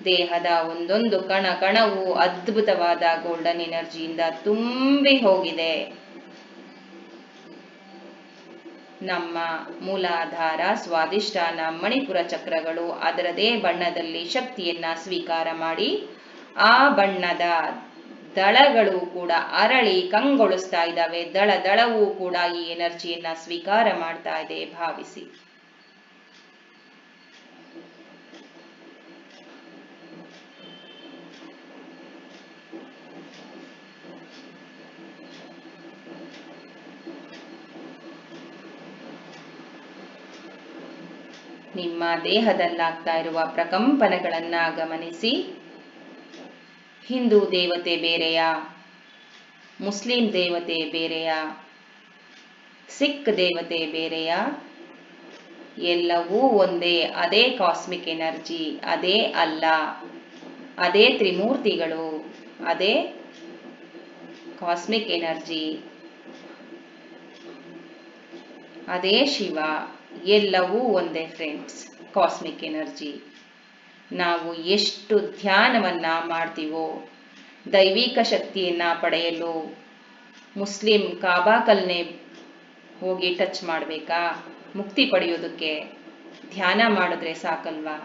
ದೇಹದ ಒಂದೊಂದು ಕಣ ಕಣವು ಅದ್ಭುತವಾದ ಗೋಲ್ಡನ್ ಎನರ್ಜಿಯಿಂದ ತುಂಬಿ ಹೋಗಿದೆ. ನಮ್ಮ ಮೂಲಾಧಾರ, ಸ್ವಾದಿಷ್ಠಾನ, ಮಣಿಪುರ ಚಕ್ರಗಳು ಅದರದೇ ಬಣ್ಣದಲ್ಲಿ ಶಕ್ತಿಯನ್ನ ಸ್ವೀಕಾರ ಮಾಡಿ ಆ ಬಣ್ಣದ ದಳಗಳು ಕೂಡ ಅರಳಿ ಕಂಗೊಳಿಸ್ತಾ ಇದ್ದಾವೆ. ದಳವೂ ಕೂಡ ಈ ಎನರ್ಜಿಯನ್ನ ಸ್ವೀಕಾರ ಮಾಡ್ತಾ ಇದೆ ಭಾವಿಸಿ. ನಿಮ್ಮ ದೇಹದಲ್ಲಾಗ್ತಾ ಇರುವ ಪ್ರಕಂಪನಗಳನ್ನ ಗಮನಿಸಿ. ಹಿಂದೂ ದೇವತೆ ಬೇರೆಯ, ಮುಸ್ಲಿಂ ದೇವತೆ ಬೇರೆಯ, ಸಿಖ್ ದೇವತೆ ಬೇರೆಯ, ಎಲ್ಲವೂ ಒಂದೇ. ಅದೇ ಕಾಸ್ಮಿಕ್ ಎನರ್ಜಿ, ಅದೇ ಅಲ್ಲ, ಅದೇ ತ್ರಿಮೂರ್ತಿಗಳು, ಅದೇ ಕಾಸ್ಮಿಕ್ ಎನರ್ಜಿ, ಅದೇ ಶಿವ, ಎಲ್ಲವೂ ಒಂದೇ ಫ್ರೆಂಡ್ಸ್. Cosmic energy. ನಾವು ಎಷ್ಟು ಧ್ಯಾನವನ್ನ ಮಾಡ್ತೀವೋ, ದೈವಿಕ ಶಕ್ತಿಯನ್ನ ಪಡೆಯಲು ಮುಸ್ಲಿಂ ಕಾಬಾಕಲ್ನೇ ಹೋಗಿ ಟಚ್ ಮಾಡಬೇಕಾ? ಮುಕ್ತಿ ಪಡೆಯೋದಕ್ಕೆ ಧ್ಯಾನ ಮಾಡಿದ್ರೆ ಸಾಕಲ್ವಾ?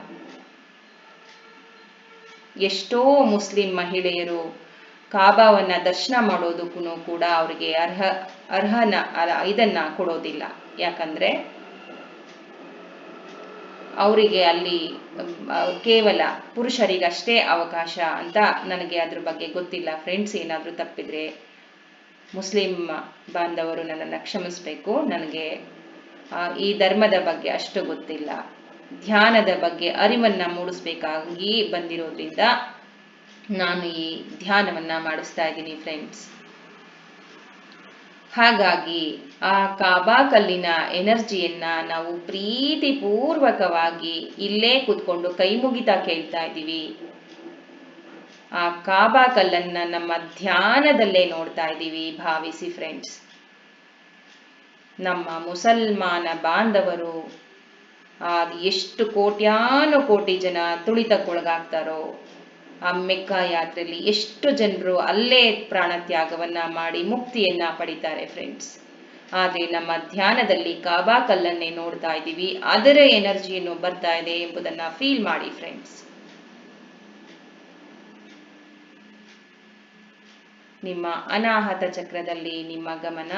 ಎಷ್ಟೋ ಮುಸ್ಲಿಂ ಮಹಿಳೆಯರು ಕಾಬಾವನ್ನ ದರ್ಶನ ಮಾಡೋದಕ್ಕೂ ಕೂಡ ಅವರಿಗೆ ಇದನ್ನ ಕೊಡೋದಿಲ್ಲ. ಯಾಕಂದ್ರೆ ಅವರಿಗೆ ಅಲ್ಲಿ ಕೇವಲ ಪುರುಷರಿಗಷ್ಟೇ ಅವಕಾಶ ಅಂತ. ನನಗೆ ಅದ್ರ ಬಗ್ಗೆ ಗೊತ್ತಿಲ್ಲ ಫ್ರೆಂಡ್ಸ್. ಏನಾದರೂ ತಪ್ಪಿದ್ರೆ ಮುಸ್ಲಿಂ ಬಾಂಧವರು ನನ್ನನ್ನು ಕ್ಷಮಿಸಬೇಕು. ನನಗೆ ಈ ಧರ್ಮದ ಬಗ್ಗೆ ಅಷ್ಟು ಗೊತ್ತಿಲ್ಲ. ಧ್ಯಾನದ ಬಗ್ಗೆ ಅರಿವನ್ನ ಮೂಡಿಸ್ಬೇಕಾಗಿ ಬಂದಿರೋದ್ರಿಂದ ನಾನು ಈ ಧ್ಯಾನವನ್ನ ಮಾಡಿಸ್ತಾ ಇದ್ದೀನಿ ಫ್ರೆಂಡ್ಸ್. ಹಾಗಾಗಿ ಆ ಕಾಬಾ ಕಲ್ಲಿನ ಎನರ್ಜಿಯನ್ನ ನಾವು ಪ್ರೀತಿ ಪೂರ್ವಕವಾಗಿ ಇಲ್ಲೇ ಕೂತ್ಕೊಂಡು ಕೈ ಮುಗಿತಾ ಕೇಳ್ತಾ ಇದ್ದೀವಿ. ಆ ಕಾಬಾ ಕಲ್ಲನ್ನ ನಮ್ಮ ಧ್ಯಾನದಲ್ಲೇ ನೋಡ್ತಾ ಇದ್ದೀವಿ ಭಾವಿಸಿ ಫ್ರೆಂಡ್ಸ್. ನಮ್ಮ ಮುಸಲ್ಮಾನ ಬಾಂಧವರು ಎಷ್ಟು ಕೋಟ್ಯಾನು ಕೋಟಿ ಜನ ತುಳಿತಕ್ಕೊಳಗಾಗ್ತಾರೋ, ಆ ಮೆಕ್ಕಾ ಯಾತ್ರೆಯಲ್ಲಿ ಎಷ್ಟು ಜನರು ಅಲ್ಲೇ ಪ್ರಾಣತ್ಯಾಗವನ್ನ ಮಾಡಿ ಮುಕ್ತಿಯನ್ನ ಪಡಿತಾರೆ ಫ್ರೆಂಡ್ಸ್. ಆದ್ರೆ ನಮ್ಮ ಧ್ಯಾನದಲ್ಲಿ ಕಾಬಾ ಕಲ್ಲನ್ನೇ ನೋಡ್ತಾ ಇದ್ದೀವಿ. ಅದರ ಎನರ್ಜಿಯನ್ನು ಬರ್ತಾ ಇದೆ ಎಂಬುದನ್ನ ಫೀಲ್ ಮಾಡಿ ಫ್ರೆಂಡ್ಸ್. ನಿಮ್ಮ ಅನಾಹತ ಚಕ್ರದಲ್ಲಿ ನಿಮ್ಮ ಗಮನ.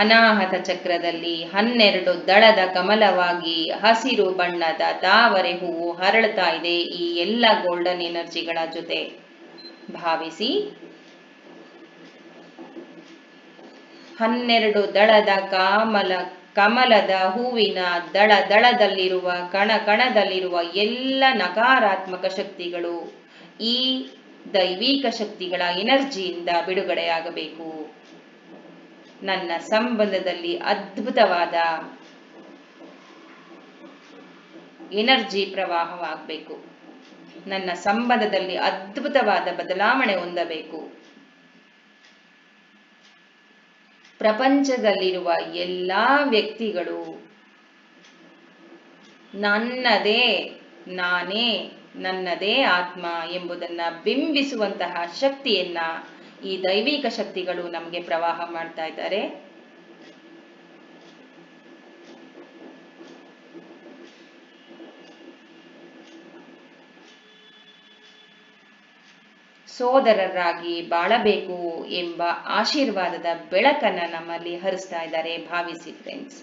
ಅನಾಹತ ಚಕ್ರದಲ್ಲಿ 12 ದಳದ ಕಮಲವಾಗಿ ಹಸಿರು ಬಣ್ಣದ ತಾವರೆ ಹೂವು ಹರಳ್ತಾ ಇದೆ ಈ ಎಲ್ಲ ಗೋಲ್ಡನ್ ಎನರ್ಜಿಗಳ ಜೊತೆ ಭಾವಿಸಿ. 12 ದಳದ ಕಮಲದ ಹೂವಿನ ದಳದಲ್ಲಿರುವ ಕಣದಲ್ಲಿರುವ ಎಲ್ಲ ನಕಾರಾತ್ಮಕ ಶಕ್ತಿಗಳು ಈ ದೈವಿಕ ಶಕ್ತಿಗಳ ಎನರ್ಜಿಯಿಂದ ಬಿಡುಗಡೆಯಾಗಬೇಕು. ನನ್ನ ಸಂಬಂಧದಲ್ಲಿ ಅದ್ಭುತವಾದ ಎನರ್ಜಿ ಪ್ರವಾಹವಾಗಬೇಕು. ನನ್ನ ಸಂಬಂಧದಲ್ಲಿ ಅದ್ಭುತವಾದ ಬದಲಾವಣೆ ಹೊಂದಬೇಕು. ಪ್ರಪಂಚದಲ್ಲಿರುವ ಎಲ್ಲ ವ್ಯಕ್ತಿಗಳು ನನ್ನದೇ, ನಾನೇ, ನನ್ನದೇ ಆತ್ಮ ಎಂಬುದನ್ನ ಬಿಂಬಿಸುವಂತಹ ಶಕ್ತಿಯನ್ನ ಈ ದೈವಿಕ ಶಕ್ತಿಗಳು ನಮಗೆ ಪ್ರವಾಹ ಮಾಡ್ತಾ ಇದ್ದಾರೆ. ಸೋದರರಾಗಿ ಬಾಳಬೇಕು ಎಂಬ ಆಶೀರ್ವಾದದ ಬೆಳಕನ್ನ ನಮ್ಮಲ್ಲಿ ಹರಿಸ್ತಾ ಇದ್ದಾರೆ ಭಾವಿಸಿ ಫ್ರೆಂಡ್ಸ್.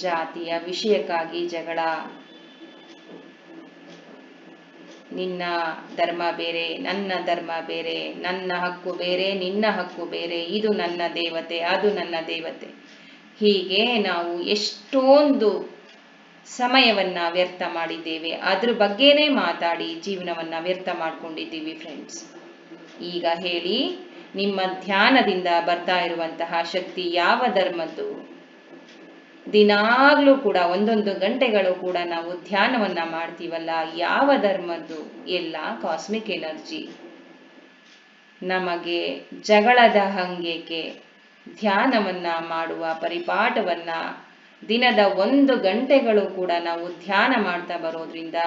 ಜಾತಿಯ ವಿಷಯಕ್ಕಾಗಿ ಜಗಳ, ನಿನ್ನ ಧರ್ಮ ಬೇರೆ ನನ್ನ ಧರ್ಮ ಬೇರೆ, ನನ್ನ ಹಕ್ಕು ಬೇರೆ ನಿನ್ನ ಹಕ್ಕು ಬೇರೆ, ಇದು ನನ್ನ ದೇವತೆ ಅದು ನನ್ನ ದೇವತೆ, ಹೀಗೆ ನಾವು ಎಷ್ಟೊಂದು ಸಮಯವನ್ನ ವ್ಯರ್ಥ ಮಾಡಿದ್ದೇವೆ. ಅದ್ರ ಬಗ್ಗೆನೇ ಮಾತಾಡಿ ಜೀವನವನ್ನ ವ್ಯರ್ಥ ಮಾಡ್ಕೊಂಡಿದ್ದೀವಿ ಫ್ರೆಂಡ್ಸ್. ಈಗ ಹೇಳಿ, ನಿಮ್ಮ ಧ್ಯಾನದಿಂದ ಬರ್ತಾ ಇರುವಂತಹ ಶಕ್ತಿ ಯಾವ ಧರ್ಮದ್ದು? ದಿನಾಗ್ಲೂ ಕೂಡ 1 ಗಂಟೆಗಳು ಕೂಡ ನಾವು ಧ್ಯಾನವನ್ನ ಮಾಡ್ತೀವಲ್ಲ, ಯಾವ ಧರ್ಮದ್ದು? ಎಲ್ಲ ಕಾಸ್ಮಿಕ್ ಎನರ್ಜಿ. ನಮಗೆ ಜಗಳದ ಹಂಗೇಕೆ? ಧ್ಯಾನವನ್ನ ಮಾಡುವ ಪರಿಪಾಠವನ್ನ ದಿನದ 1 ಗಂಟೆಗಳು ಕೂಡ ನಾವು ಧ್ಯಾನ ಮಾಡ್ತಾ ಬರೋದ್ರಿಂದ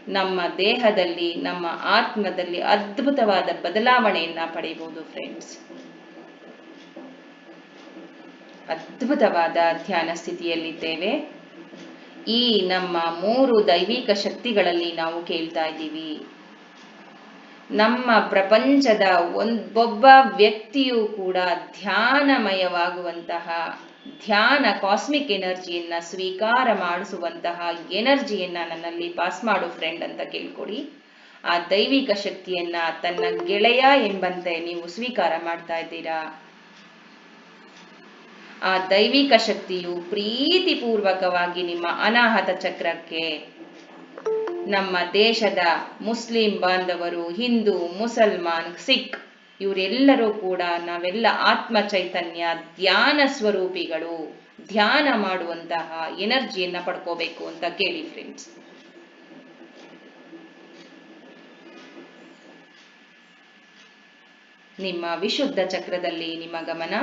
ನಮ್ಮ ದೇಹದಲ್ಲಿ, ನಮ್ಮ ಆತ್ಮದಲ್ಲಿ ಅದ್ಭುತವಾದ ಬದಲಾವಣೆಯನ್ನ ಪಡೆಯಬಹುದು ಫ್ರೆಂಡ್ಸ್. ಅದ್ಭುತವಾದ ಧ್ಯಾನ ಸ್ಥಿತಿಯಲ್ಲಿದ್ದೇವೆ. ಈ ನಮ್ಮ 3 ದೈವಿಕ ಶಕ್ತಿಗಳಲ್ಲಿ ನಾವು ಕೇಳ್ತಾ ಇದ್ದೀವಿ. ನಮ್ಮ ಪ್ರಪಂಚದ ಒಬ್ಬೊಬ್ಬ ವ್ಯಕ್ತಿಯೂ ಕೂಡ ಧ್ಯಾನಮಯವಾಗುವಂತಹ, ಧ್ಯಾನ ಕಾಸ್ಮಿಕ್ ಎನರ್ಜಿಯನ್ನ ಸ್ವೀಕಾರ ಮಾಡಿಸುವಂತಹ ಎನರ್ಜಿಯನ್ನ ನನ್ನಲ್ಲಿ ಪಾಸ್ ಮಾಡು ಫ್ರೆಂಡ್ ಅಂತ ಕೇಳ್ಕೊಡಿ. ಆ ದೈವಿಕ ಶಕ್ತಿಯನ್ನ ತನ್ನ ಗೆಳೆಯ ಎಂಬಂತೆ ನೀವು ಸ್ವೀಕಾರ ಮಾಡ್ತಾ ಇದ್ದೀರಾ. ಆ ದೈವಿಕ ಶಕ್ತಿಯು ಪ್ರೀತಿಪೂರ್ವಕವಾಗಿ ನಿಮ್ಮ ಅನಾಹತ ಚಕ್ರಕ್ಕೆ, ನಮ್ಮ ದೇಶದ ಮುಸ್ಲಿಂ ಬಾಂಧವರು, ಹಿಂದೂ, ಮುಸಲ್ಮಾನ್, ಸಿಖ್ ಇವರೆಲ್ಲರೂ ಕೂಡ ನಾವೆಲ್ಲ ಆತ್ಮ ಚೈತನ್ಯ ಧ್ಯಾನ ಸ್ವರೂಪಿಗಳು, ಧ್ಯಾನ ಮಾಡುವಂತಹ ಎನರ್ಜಿಯನ್ನ ಪಡ್ಕೋಬೇಕು ಅಂತ ಕೇಳಿ ಫ್ರೆಂಡ್ಸ್. ನಿಮ್ಮ ವಿಶುದ್ಧ ಚಕ್ರದಲ್ಲಿ ನಿಮ್ಮ ಗಮನ.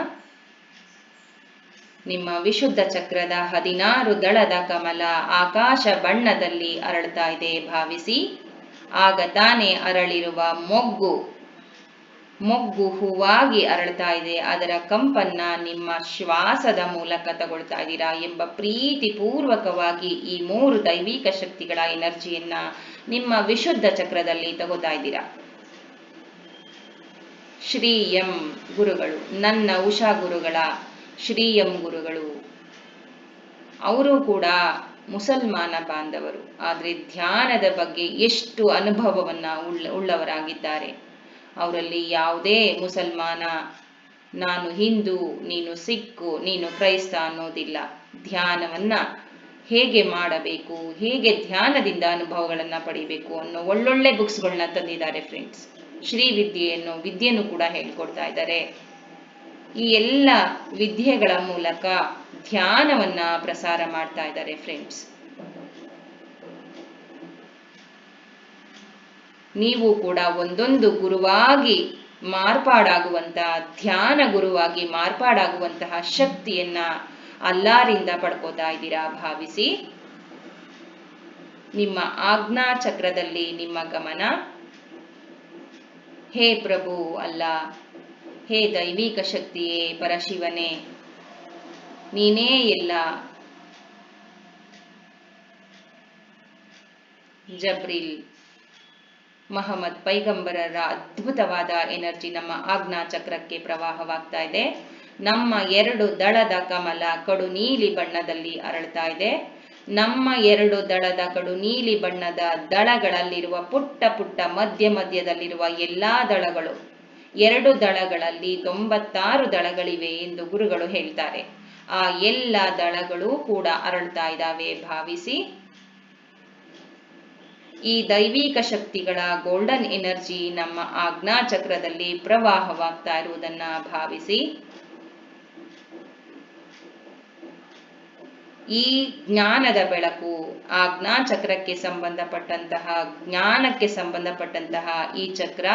ನಿಮ್ಮ ವಿಶುದ್ಧ ಚಕ್ರದ 16 ದಳದ ಕಮಲ ಆಕಾಶ ಬಣ್ಣದಲ್ಲಿ ಅರಳ್ತಾ ಇದೆ ಭಾವಿಸಿ. ಆಗ ತಾನೇ ಅರಳಿರುವ ಮೊಗ್ಗು ಹೂವಾಗಿ ಅರಳ್ತಾ ಇದೆ. ಅದರ ಕಂಪನ್ನ ನಿಮ್ಮ ಶ್ವಾಸದ ಮೂಲಕ ತಗೊಳ್ತಾ ಇದ್ದೀರಾ ಎಂಬ ಪ್ರೀತಿ ಪೂರ್ವಕವಾಗಿ ಈ 3 ದೈವಿಕ ಶಕ್ತಿಗಳ ಎನರ್ಜಿಯನ್ನ ನಿಮ್ಮ ವಿಶುದ್ಧ ಚಕ್ರದಲ್ಲಿ ತಗೋತಾ ಇದ್ದೀರಾ. ಶ್ರೀ ಎಂ ಗುರುಗಳು, ನನ್ನ ಉಷಾ ಗುರುಗಳ ಶ್ರೀ ಎಂ ಗುರುಗಳು, ಅವರು ಕೂಡ ಮುಸಲ್ಮಾನ ಬಾಂಧವರು, ಆದರೆ ಧ್ಯಾನದ ಬಗ್ಗೆ ಎಷ್ಟು ಅನುಭವವನ್ನ ಉಳ್ಳವರಾಗಿದ್ದಾರೆ. ಅವರಲ್ಲಿ ಯಾವುದೇ ಮುಸಲ್ಮಾನ, ನಾನು ಹಿಂದೂ, ನೀನು ಸಿಕ್ಕು, ನೀನು ಕ್ರೈಸ್ತ ಅನ್ನೋದಿಲ್ಲ. ಧ್ಯಾನವನ್ನ ಹೇಗೆ ಮಾಡಬೇಕು, ಹೇಗೆ ಧ್ಯಾನದಿಂದ ಅನುಭವಗಳನ್ನ ಪಡಿಬೇಕು ಅನ್ನೋ ಒಳ್ಳೊಳ್ಳೆ ಬುಕ್ಸ್ಗಳನ್ನ ತಂದಿದ್ದಾರೆ ಫ್ರೆಂಡ್ಸ್. ಶ್ರೀ ವಿದ್ಯೆಯನ್ನು ಕೂಡ ಹೇಳ್ಕೊಡ್ತಾ ಇದ್ದಾರೆ. ಈ ಎಲ್ಲ ವಿದ್ಯೆಗಳ ಮೂಲಕ ಧ್ಯಾನವನ್ನ ಪ್ರಸಾರ ಮಾಡ್ತಾ ಇದ್ದಾರೆ ಫ್ರೆಂಡ್ಸ್. ನೀವು ಕೂಡ ಒಂದೊಂದು ಗುರುವಾಗಿ ಮಾರ್ಪಾಡಾಗುವಂತಹ, ಧ್ಯಾನ ಗುರುವಾಗಿ ಮಾರ್ಪಾಡಾಗುವಂತಹ ಶಕ್ತಿಯನ್ನ ಅಲ್ಲಾರಿಂದ ಪಡ್ಕೋತಾ ಇದ್ದೀರಾ ಭಾವಿಸಿ. ನಿಮ್ಮ ಆಜ್ಞಾ ಚಕ್ರದಲ್ಲಿ ನಿಮ್ಮ ಗಮನ. ಹೇ ಪ್ರಭು ಅಲ್ಲಾ, ಹೇ ದೈವಿಕ ಶಕ್ತಿಯೇ ಪರಶಿವನೇ, ನೀನೇ ಎಲ್ಲ. ಜಬ್ರಿಲ್ ಮಹಮ್ಮದ್ ಪೈಗಂಬರರ ಅದ್ಭುತವಾದ ಎನರ್ಜಿ ನಮ್ಮ ಆಜ್ಞಾ ಚಕ್ರಕ್ಕೆ ಪ್ರವಾಹವಾಗ್ತಾ ಇದೆ. ನಮ್ಮ 2 ದಳದ ಕಮಲ ಕಡು ನೀಲಿ ಬಣ್ಣದಲ್ಲಿ ಅರಳ್ತಾ ಇದೆ. ನಮ್ಮ 2 ದಳದ ಕಡು ನೀಲಿ ಬಣ್ಣದ ದಳಗಳಲ್ಲಿರುವ ಪುಟ್ಟ ಪುಟ್ಟ ಮಧ್ಯದಲ್ಲಿರುವ ಎಲ್ಲಾ ದಳಗಳು, 2 ದಳಗಳಲ್ಲಿ 96 ದಳಗಳಿವೆ ಎಂದು ಗುರುಗಳು ಹೇಳ್ತಾರೆ. ಆ ಎಲ್ಲ ದಳಗಳು ಕೂಡ ಅರಳ್ತಾ ಇದ್ದಾವೆ ಭಾವಿಸಿ. ಈ ದೈವಿಕ ಶಕ್ತಿಗಳ ಗೋಲ್ಡನ್ ಎನರ್ಜಿ ನಮ್ಮ ಆಜ್ಞಾ ಚಕ್ರದಲ್ಲಿ ಪ್ರವಾಹವಾಗ್ತಾ ಇರುವುದನ್ನ ಭಾವಿಸಿ. ಈ ಜ್ಞಾನದ ಬೆಳಕು, ಆಜ್ಞಾ ಚಕ್ರಕ್ಕೆ ಸಂಬಂಧಪಟ್ಟಂತಹ, ಜ್ಞಾನಕ್ಕೆ ಸಂಬಂಧಪಟ್ಟಂತಹ ಈ ಚಕ್ರ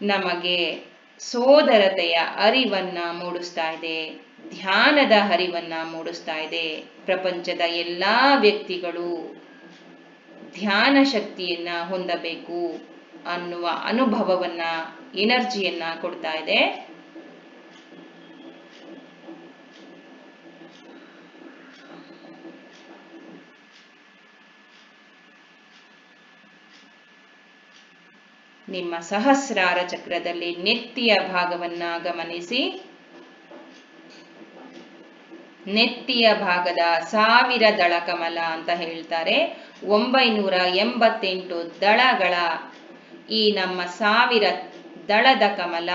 ನಮಗೆ ಸೋದರತೆಯ ಅರಿವನ್ನ ಮೂಡಿಸ್ತಾ ಇದೆ, ಧ್ಯಾನದ ಅರಿವನ್ನ ಮೂಡಿಸ್ತಾ ಇದೆ. ಪ್ರಪಂಚದ ಎಲ್ಲಾ ವ್ಯಕ್ತಿಗಳು ಧ್ಯಾನ ಶಕ್ತಿಯನ್ನ ಹೊಂದಬೇಕು ಅನ್ನುವ ಅನುಭವವನ್ನ, ಎನರ್ಜಿಯನ್ನ ಕೊಡ್ತಾ ಇದೆ. ನಿಮ್ಮ ಸಹಸ್ರಾರ ಚಕ್ರದಲ್ಲಿ ನೆತ್ತಿಯ ಭಾಗವನ್ನ ಗಮನಿಸಿ. ನೆತ್ತಿಯ ಭಾಗದ 1000 ದಳ ಕಮಲ ಅಂತ ಹೇಳ್ತಾರೆ. 988 ದಳಗಳ ಈ ನಮ್ಮ 1000 ದಳದ ಕಮಲ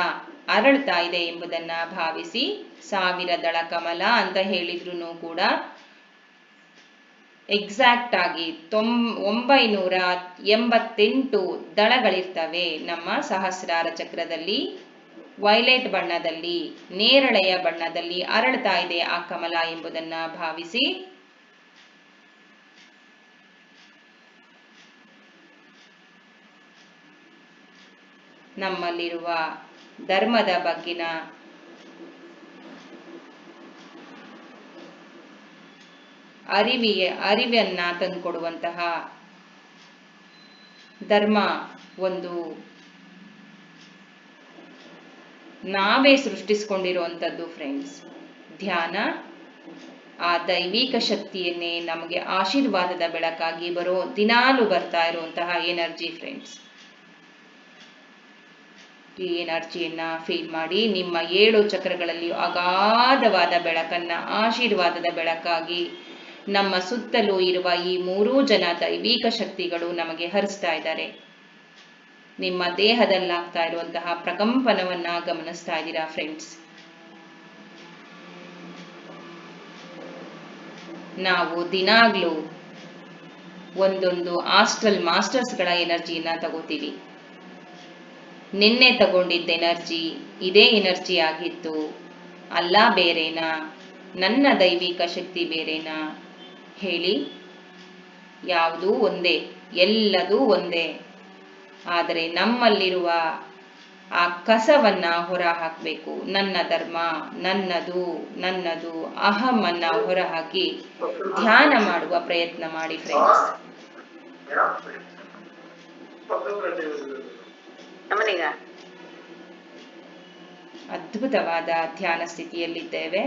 ಅರಳ್ತಾ ಇದೆ ಎಂಬುದನ್ನ ಭಾವಿಸಿ 1000 ದಳ ಕಮಲ ಅಂತ ಹೇಳಿದ್ರು ಕೂಡ ಎಕ್ಸಾಕ್ಟ್ ಆಗಿ 988 ದಳಗಳಿರ್ತವೆ ನಮ್ಮ ಸಹಸ್ರಾರ ಚಕ್ರದಲ್ಲಿ. ವೈಲೆಟ್ ಬಣ್ಣದಲ್ಲಿ, ನೇರಳೆಯ ಬಣ್ಣದಲ್ಲಿ ಅರಳ್ತಾ ಇದೆ ಆ ಕಮಲ ಎಂಬುದನ್ನ ಭಾವಿಸಿ ನಮ್ಮಲ್ಲಿರುವ ಧರ್ಮದ ಬಗ್ಗಿನ ಅರಿವನ್ನ ತಂದುಕೊಡುವಂತಹ ಧರ್ಮ ಒಂದು ನಾವೇ ಸೃಷ್ಟಿಸಿಕೊಂಡಿರುವಂಥದ್ದು ಫ್ರೆಂಡ್ಸ್. ಧ್ಯಾನ ಆ ದೈವಿಕ ಶಕ್ತಿಯನ್ನೇ ನಮಗೆ ಆಶೀರ್ವಾದದ ಬೆಳಕಾಗಿ ದಿನಾಲು ಬರ್ತಾ ಇರುವಂತಹ ಎನರ್ಜಿ ಫ್ರೆಂಡ್ಸ್. ಈ ಎನರ್ಜಿಯನ್ನ ಫೀಲ್ ಮಾಡಿ ನಿಮ್ಮ 7 ಚಕ್ರಗಳಲ್ಲಿ ಅಗಾಧವಾದ ಬೆಳಕನ್ನ ಆಶೀರ್ವಾದದ ಬೆಳಕಾಗಿ ನಮ್ಮ ಸುತ್ತಲೂ ಇರುವ ಈ 3 ಜನ ದೈವಿಕ ಶಕ್ತಿಗಳು ನಮಗೆ ಹರಿಸ್ತಾ ಇದ್ದಾರೆ. ನಿಮ್ಮ ದೇಹದಲ್ಲಾಗ್ತಾ ಇರುವಂತಹ ಪ್ರಕಂಪನವನ್ನ ಗಮನಿಸ್ತಾ ಇದ್ದೀರಾ ಫ್ರೆಂಡ್ಸ್. ನಾವು ದಿನಾಗ್ಲೂ ಒಂದೊಂದು ಆಸ್ಟ್ರಲ್ ಮಾಸ್ಟರ್ಸ್ಗಳ ಎನರ್ಜಿಯನ್ನ ತಗೋತೀವಿ. ನಿನ್ನೆ ತಗೊಂಡಿದ್ದ ಎನರ್ಜಿ ಇದೇ ಎನರ್ಜಿ ಆಗಿತ್ತು, ಅಲ್ಲ ಬೇರೆನಾ? ನನ್ನ ದೈವಿಕ ಶಕ್ತಿ ಬೇರೆನಾ? ಹೇಳಿ. ಯಾವುದೂ ಒಂದೇ, ಎಲ್ಲದೂ ಒಂದೇ. ಆದರೆ ನಮ್ಮಲ್ಲಿರುವ ಆ ಕಸವನ್ನ ಹೊರ ಹಾಕಬೇಕು. ನನ್ನ ಧರ್ಮ, ನನ್ನದು ಅಹಮನ್ನ ಹೊರಹಾಕಿ ಧ್ಯಾನ ಮಾಡುವ ಪ್ರಯತ್ನ ಮಾಡಿ ಫ್ರೆಂಡ್ಸ್. ಅದ್ಭುತವಾದ ಧ್ಯಾನ ಸ್ಥಿತಿಯಲ್ಲಿದ್ದೇವೆ.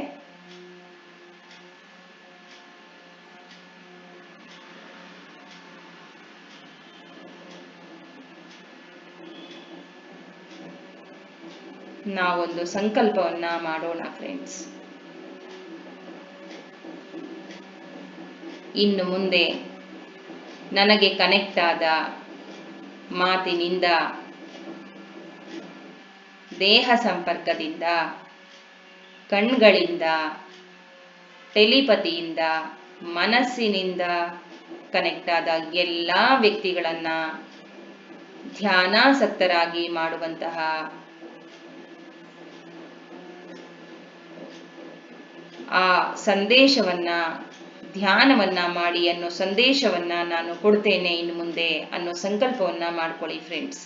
ನಾವೊಂದು ಸಂಕಲ್ಪವನ್ನ ಮಾಡೋಣ ಫ್ರೆಂಡ್ಸ್. ಇನ್ನು ಮುಂದೆ ನನಗೆ ಕನೆಕ್ಟ್ ಆದ ಮಾತಿನಿಂದ, ದೇಹ ಸಂಪರ್ಕದಿಂದ, ಕಣ್ಗಳಿಂದ, ಟೆಲಿಪತಿಯಿಂದ, ಮನಸ್ಸಿನಿಂದ ಕನೆಕ್ಟ್ ಆದ ಎಲ್ಲ ವ್ಯಕ್ತಿಗಳನ್ನ ಧ್ಯಾನಾಸಕ್ತರಾಗಿ ಮಾಡುವಂತಹ ಆ ಸಂದೇಶವನ್ನ, ಧ್ಯಾನವನ್ನ ಮಾಡಿ ಅನ್ನೋ ಸಂದೇಶವನ್ನ ನಾನು ಕೊಡ್ತೇನೆ ಇನ್ನು ಮುಂದೆ ಅನ್ನೋ ಸಂಕಲ್ಪವನ್ನ ಮಾಡ್ಕೊಳ್ಳಿ ಫ್ರೆಂಡ್ಸ್.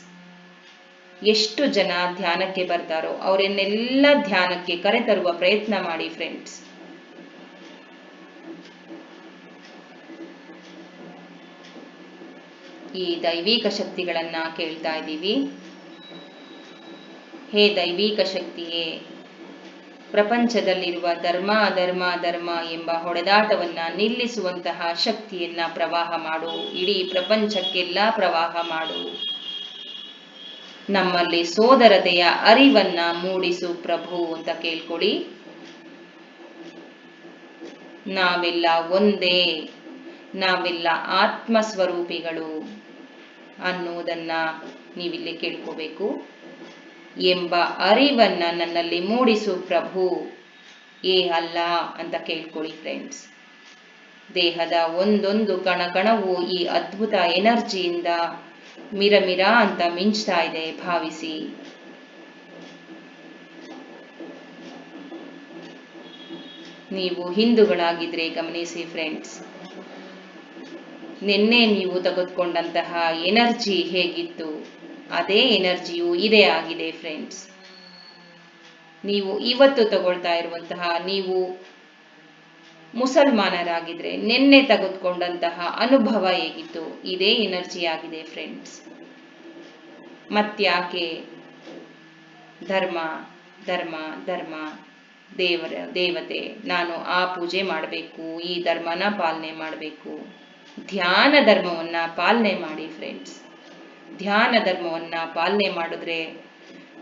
ಎಷ್ಟು ಜನ ಧ್ಯಾನಕ್ಕೆ ಬರ್ತಾರೋ ಅವರನ್ನೆಲ್ಲ ಧ್ಯಾನಕ್ಕೆ ಕರೆತರುವ ಪ್ರಯತ್ನ ಮಾಡಿ ಫ್ರೆಂಡ್ಸ್. ಈ ದೈವಿಕ ಶಕ್ತಿಗಳನ್ನ ಕೇಳ್ತಾ ಇದ್ದೀವಿ. ಹೇ ದೈವಿಕ ಶಕ್ತಿಯೇ, ಪ್ರಪಂಚದಲ್ಲಿರುವ ಧರ್ಮ ಧರ್ಮ ಧರ್ಮ ಎಂಬ ಹೊಡೆದಾಟವನ್ನ ನಿಲ್ಲಿಸುವಂತಹ ಶಕ್ತಿಯನ್ನ ಪ್ರವಾಹ ಮಾಡು. ಇಡೀ ಪ್ರಪಂಚಕ್ಕೆಲ್ಲ ಪ್ರವಾಹ ಮಾಡು. ನಮ್ಮಲ್ಲಿ ಸೋದರತೆಯ ಅರಿವನ್ನ ಮೂಡಿಸು ಪ್ರಭು ಅಂತ ಕೇಳ್ಕೊಳ್ಳಿ. ನಾವೆಲ್ಲ ಒಂದೇ, ನಾವೆಲ್ಲ ಆತ್ಮಸ್ವರೂಪಿಗಳು ಅನ್ನುವುದನ್ನ ನೀವಿಲ್ಲಿ ಕೇಳ್ಕೋಬೇಕು. ಎಂಬ ಅರಿವನ್ನ ನನ್ನಲ್ಲಿ ಮೂಡಿಸು ಪ್ರಭು, ಅಲ್ಲ ಅಂತ ಕೇಳ್ಕೊಳ್ಳಿ ಫ್ರೆಂಡ್ಸ್. ದೇಹದ ಒಂದೊಂದು ಕಣಕಣವು ಈ ಅದ್ಭುತ ಎನರ್ಜಿಯಿಂದ ಮಿರಮಿರ ಅಂತ ಮಿಂಚ್ತಾ ಇದೆ ಭಾವಿಸಿ. ನೀವು ಹಿಂದೂಗಳಾಗಿದ್ರೆ ಗಮನಿಸಿ ಫ್ರೆಂಡ್ಸ್, ನಿನ್ನೆ ನೀವು ತೆಗೆದುಕೊಂಡಂತಹ ಎನರ್ಜಿ ಹೇಗಿತ್ತು ಅದೇ ಎನರ್ಜಿಯು ಇದೇ ಆಗಿದೆ ಫ್ರೆಂಡ್ಸ್. ನೀವು ಇವತ್ತು ತಗೊಳ್ತಾ ಇರುವಂತಹ, ನೀವು ಮುಸಲ್ಮಾನರಾಗಿದ್ರೆ ನಿನ್ನೆ ತೆಗೆದುಕೊಂಡಂತಹ ಅನುಭವ ಹೇಗಿತ್ತು ಇದೇ ಎನರ್ಜಿ ಆಗಿದೆ ಫ್ರೆಂಡ್ಸ್. ಮತ್ಯಾಕೆ ಧರ್ಮ ಧರ್ಮ ಧರ್ಮ, ದೇವತೆ, ನಾನು ಆ ಪೂಜೆ ಮಾಡಬೇಕು, ಈ ಧರ್ಮನ ಪಾಲನೆ ಮಾಡಬೇಕು. ಧ್ಯಾನ ಧರ್ಮವನ್ನ ಪಾಲನೆ ಮಾಡಿ ಫ್ರೆಂಡ್ಸ್. ಧ್ಯಾನ ಧರ್ಮವನ್ನ ಪಾಲನೆ ಮಾಡಿದ್ರೆ,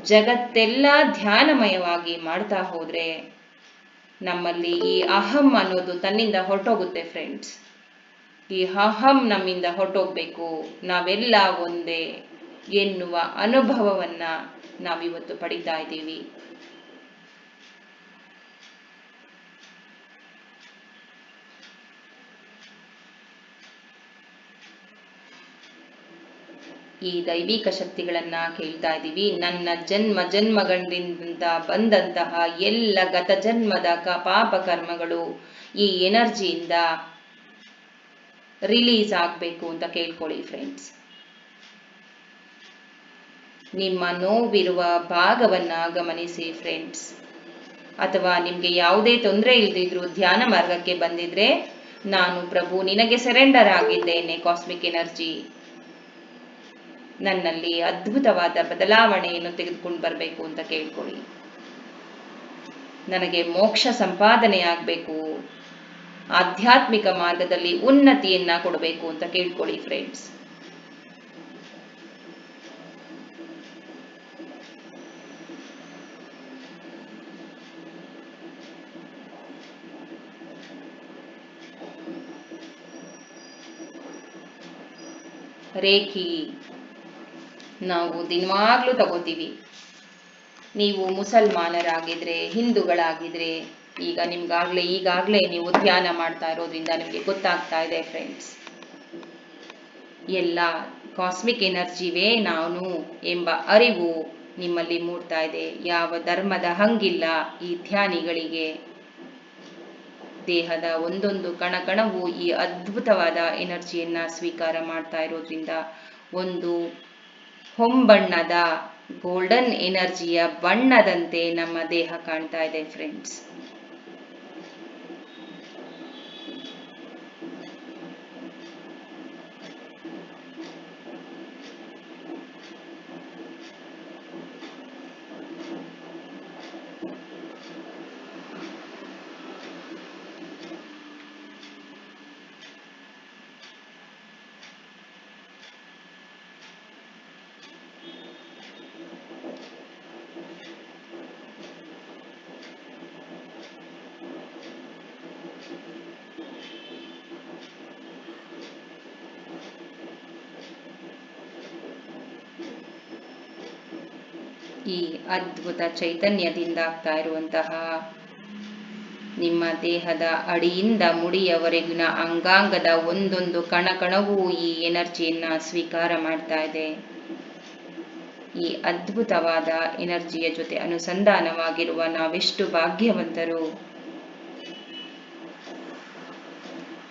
ಜಗತ್ತೆಲ್ಲ ಧ್ಯಾನಮಯವಾಗಿ ಮಾಡ್ತಾ ಹೋದ್ರೆ ನಮ್ಮಲ್ಲಿ ಈ ಅಹಂ ಅನ್ನೋದು ತನ್ನಿಂದ ಹೊರಟೋಗುತ್ತೆ ಫ್ರೆಂಡ್ಸ್. ಈ ಅಹಂ ನಮ್ಮಿಂದ ಹೊರಟೋಗ್ಬೇಕು, ನಾವೆಲ್ಲ ಒಂದೇ ಎನ್ನುವ ಅನುಭವವನ್ನ ನಾವಿವತ್ತು ಪಡಿತಾ ಇದ್ದೀವಿ. ಈ ದೈವಿಕ ಶಕ್ತಿಗಳನ್ನ ಕೇಳ್ತಾ ಇದ್ದೀವಿ. ನನ್ನ ಜನ್ಮ ಜನ್ಮಗಳಿಂದ ಬಂದಂತಹ ಎಲ್ಲ ಗತ ಜನ್ಮದ ಪಾಪ ಕರ್ಮಗಳು ಈ ಎನರ್ಜಿಯಿಂದ ರಿಲೀಸ್ ಆಗಬೇಕು ಅಂತ ಕೇಳ್ಕೊಳ್ಳಿ ಫ್ರೆಂಡ್ಸ್. ನಿಮ್ಮ ನೋವಿರುವ ಭಾಗವನ್ನ ಗಮನಿಸಿ ಫ್ರೆಂಡ್ಸ್. ಅಥವಾ ನಿಮಗೆ ಯಾವುದೇ ತೊಂದರೆ ಇಲ್ದಿದ್ರು ಧ್ಯಾನ ಮಾರ್ಗಕ್ಕೆ ಬಂದಿದ್ರೆ, ನಾನು ಪ್ರಭು ನಿನಗೆ ಸರೆಂಡರ್ ಆಗಿದ್ದೇನೆ ಕಾಸ್ಮಿಕ್ ಎನರ್ಜಿ, ನನ್ನಲ್ಲಿ ಅದ್ಭುತವಾದ ಬದಲಾವಣೆಯನ್ನು ತೆಗೆದುಕೊಂಡು ಬರಬೇಕು ಅಂತ ಕೇಳ್ಕೊಳ್ಳಿ. ನನಗೆ ಮೋಕ್ಷ ಸಂಪಾದನೆ ಆಗಬೇಕು, ಆಧ್ಯಾತ್ಮಿಕ ಮಾರ್ಗದಲ್ಲಿ ಉನ್ನತಿಯನ್ನ ಕೊಡಬೇಕು ಅಂತ ಕೇಳ್ಕೊಳ್ಳಿ ಫ್ರೆಂಡ್ಸ್. ರೇಖಿ ನಾವು ದಿನವಾಗ್ಲೂ ತಗೋತೀವಿ. ನೀವು ಮುಸಲ್ಮಾನರಾಗಿದ್ರೆ, ಹಿಂದೂಗಳಾಗಿದ್ರೆ, ಈಗ ಈಗಾಗಲೇ ನೀವು ಧ್ಯಾನ ಮಾಡ್ತಾ ಇರೋದ್ರಿಂದ ನಿಮಗೆ ಗೊತ್ತಾಗ್ತಾ ಇದೆ ಫ್ರೆಂಡ್ಸ್, ಎಲ್ಲ ಕಾಸ್ಮಿಕ್ ಎನರ್ಜಿವೇ ನಾನು ಎಂಬ ಅರಿವು ನಿಮ್ಮಲ್ಲಿ ಮೂಡ್ತಾ ಇದೆ. ಯಾವ ಧರ್ಮದ ಹಂಗಿಲ್ಲ ಈ ಧ್ಯಾನಿಗಳಿಗೆ. ದೇಹದ ಒಂದೊಂದು ಕಣಕಣವು ಈ ಅದ್ಭುತವಾದ ಎನರ್ಜಿಯನ್ನ ಸ್ವೀಕಾರ ಮಾಡ್ತಾ ಇರೋದ್ರಿಂದ ಒಂದು ಹೊಂಬಣ್ಣದ ಗೋಲ್ಡನ್ ಎನರ್ಜಿಯ ಬಣ್ಣದಂತೆ ನಮ್ಮ ದೇಹ ಕಾಣ್ತಾ ಇದೆ ಫ್ರೆಂಡ್ಸ್. ಈ ಅದ್ಭುತ ಚೈತನ್ಯದಿಂದ ಆಗ್ತಾ ಇರುವಂತಹ ನಿಮ್ಮ ದೇಹದ ಅಡಿಯಿಂದ ಮುಡಿಯವರೆಗಿನ ಅಂಗಾಂಗದ ಒಂದೊಂದು ಕಣಕಣವೂ ಈ ಎನರ್ಜಿಯನ್ನ ಸ್ವೀಕಾರ ಮಾಡ್ತಾ ಇದೆ. ಈ ಅದ್ಭುತವಾದ ಎನರ್ಜಿಯ ಜೊತೆ ಅನುಸಂಧಾನವಾಗಿರುವ ನಾವೆಷ್ಟು ಭಾಗ್ಯವಂತರು.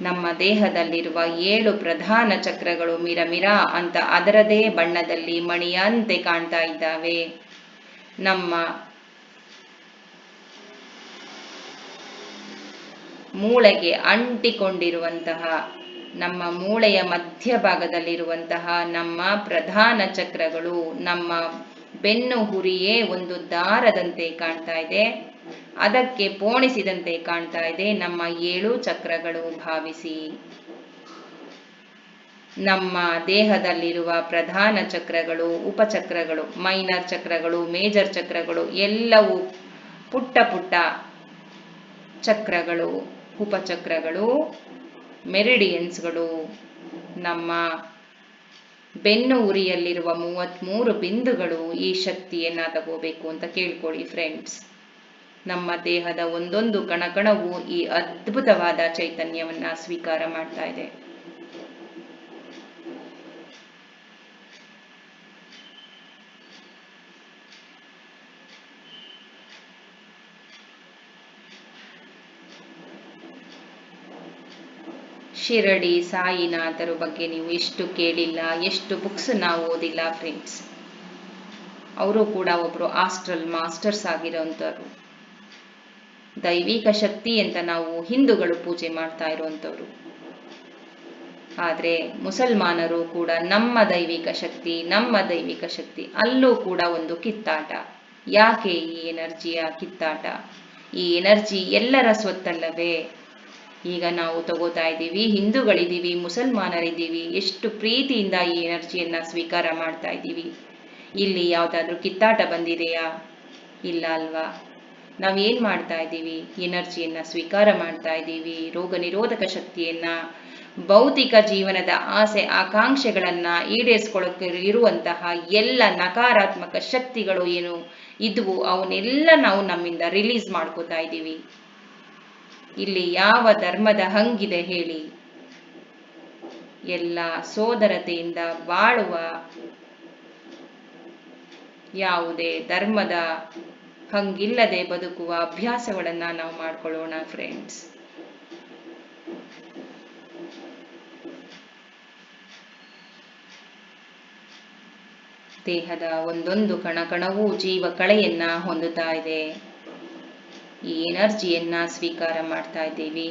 ನಮ್ಮ ದೇಹದಲ್ಲಿರುವ 7 ಪ್ರಧಾನ ಚಕ್ರಗಳು ಮಿರಮಿರ ಅಂತ ಅದರದೇ ಬಣ್ಣದಲ್ಲಿ ಮಣಿಯಂತೆ ಕಾಣ್ತಾ ಇದ್ದಾವೆ. ನಮ್ಮ ಮೂಳೆಗೆ ಅಂಟಿಕೊಂಡಿರುವಂತಹ, ನಮ್ಮ ಮೂಳೆಯ ಮಧ್ಯಭಾಗದಲ್ಲಿರುವಂತಹ ನಮ್ಮ ಪ್ರಧಾನ ಚಕ್ರಗಳು ನಮ್ಮ ಬೆನ್ನು ಹುರಿಯೇ ಒಂದು ದಾರದಂತೆ ಕಾಣ್ತಾ ಇದೆ, ಅದಕ್ಕೆ ಪೋಣಿಸಿದಂತೆ ಕಾಣ್ತಾ ಇದೆ ನಮ್ಮ 7 ಚಕ್ರಗಳು. ಭಾವಿಸಿ, ನಮ್ಮ ದೇಹದಲ್ಲಿರುವ ಪ್ರಧಾನ ಚಕ್ರಗಳು, ಉಪಚಕ್ರಗಳು, ಮೈನರ್ ಚಕ್ರಗಳು, ಮೇಜರ್ ಚಕ್ರಗಳು ಎಲ್ಲವೂ ಪುಟ್ಟ ಪುಟ್ಟ ಚಕ್ರಗಳು, ಉಪಚಕ್ರಗಳು, ಮೆರಿಡಿಯನ್ಸ್ಗಳು. ನಮ್ಮ ಬೆನ್ನು ಉರಿಯಲ್ಲಿರುವ 33 ಬಿಂದುಗಳು ಈ ಶಕ್ತಿಯನ್ನ ತಗೋಬೇಕು ಅಂತ ಕೇಳ್ಕೊಳ್ಳಿ ಫ್ರೆಂಡ್ಸ್. ನಮ್ಮ ದೇಹದ ಒಂದೊಂದು ಕಣಕಣವು ಈ ಅದ್ಭುತವಾದ ಚೈತನ್ಯವನ್ನ ಸ್ವೀಕಾರ ಮಾಡ್ತಾ ಇದೆ. ಶಿರಡಿ ಸಾಯಿನಾಥರ ಬಗ್ಗೆ ನೀವು ಎಷ್ಟು ಕೇಳಿಲ್ಲ, ಎಷ್ಟು ಬುಕ್ಸ್ ನಾವು ಓದಿಲ್ಲ ಫ್ರೆಂಡ್ಸ್. ಅವರು ಕೂಡ ಒಬ್ರು ಆಸ್ಟ್ರಲ್ ಮಾಸ್ಟರ್ಸ್ ಆಗಿರೋಂಥವ್ರು. ದೈವಿಕ ಶಕ್ತಿ ಅಂತ ನಾವು ಹಿಂದೂಗಳು ಪೂಜೆ ಮಾಡ್ತಾ ಇರುವಂಥವ್ರು. ಆದರೆ ಮುಸಲ್ಮಾನರು ಕೂಡ ನಮ್ಮ ದೈವಿಕ ಶಕ್ತಿ ಅಲ್ಲೂ ಕೂಡ ಒಂದು ಕಿತ್ತಾಟ. ಯಾಕೆ ಈ ಎನರ್ಜಿಯ ಕಿತ್ತಾಟ? ಈ ಎನರ್ಜಿ ಎಲ್ಲರ ಸ್ವತ್ತಲ್ಲವೇ? ಈಗ ನಾವು ತಗೋತಾ ಇದ್ದೀವಿ, ಹಿಂದೂಗಳಿದ್ದೀವಿ, ಮುಸಲ್ಮಾನರಿದ್ದೀವಿ, ಎಷ್ಟು ಪ್ರೀತಿಯಿಂದ ಈ ಎನರ್ಜಿಯನ್ನ ಸ್ವೀಕಾರ ಮಾಡ್ತಾ ಇದ್ದೀವಿ. ಇಲ್ಲಿ ಯಾವುದಾದ್ರೂ ಕಿತ್ತಾಟ ಬಂದಿದೆಯಾ? ಇಲ್ಲ ಅಲ್ವಾ? ನಾವೇನ್ ಮಾಡ್ತಾ ಇದ್ದೀವಿ? ಎನರ್ಜಿಯನ್ನ ಸ್ವೀಕಾರ ಮಾಡ್ತಾ ಇದ್ದೀವಿ. ರೋಗ ನಿರೋಧಕ ಶಕ್ತಿಯನ್ನ, ಭೌತಿಕ ಜೀವನದ ಆಸೆ ಆಕಾಂಕ್ಷೆಗಳನ್ನ ಈಡೇರಿಸ್ಕೊಳ್ಳೋಕೆ ಇರುವಂತಹ ಎಲ್ಲ ನಕಾರಾತ್ಮಕ ಶಕ್ತಿಗಳು ಏನು ಇದ್ವು ಅವನ್ನೆಲ್ಲ ನಾವು ನಮ್ಮಿಂದ ರಿಲೀಸ್ ಮಾಡ್ಕೋತಾ ಇದ್ದೀವಿ. ಇಲ್ಲಿ ಯಾವ ಧರ್ಮದ ಹಂಗಿದೆ ಹೇಳಿ? ಎಲ್ಲ ಸೋದರತೆಯಿಂದ ಬಾಳುವ, ಯಾವುದೇ ಧರ್ಮದ ಹಂಗಿಲ್ಲದೆ ಬದುಕುವ ಅಭ್ಯಾಸಗಳನ್ನ ನಾವು ಮಾಡ್ಕೊಳ್ಳೋಣ ಫ್ರೆಂಡ್ಸ್. ದೇಹದ ಒಂದೊಂದು ಕಣಕಣವೂ ಜೀವ ಕಳೆಯನ್ನ ಹೊಂದುತ್ತಾ ಇದೆ. ಈ ಎನರ್ಜಿಯನ್ನ ಸ್ವೀಕಾರ ಮಾಡ್ತಾ ಇದ್ದೀವಿ.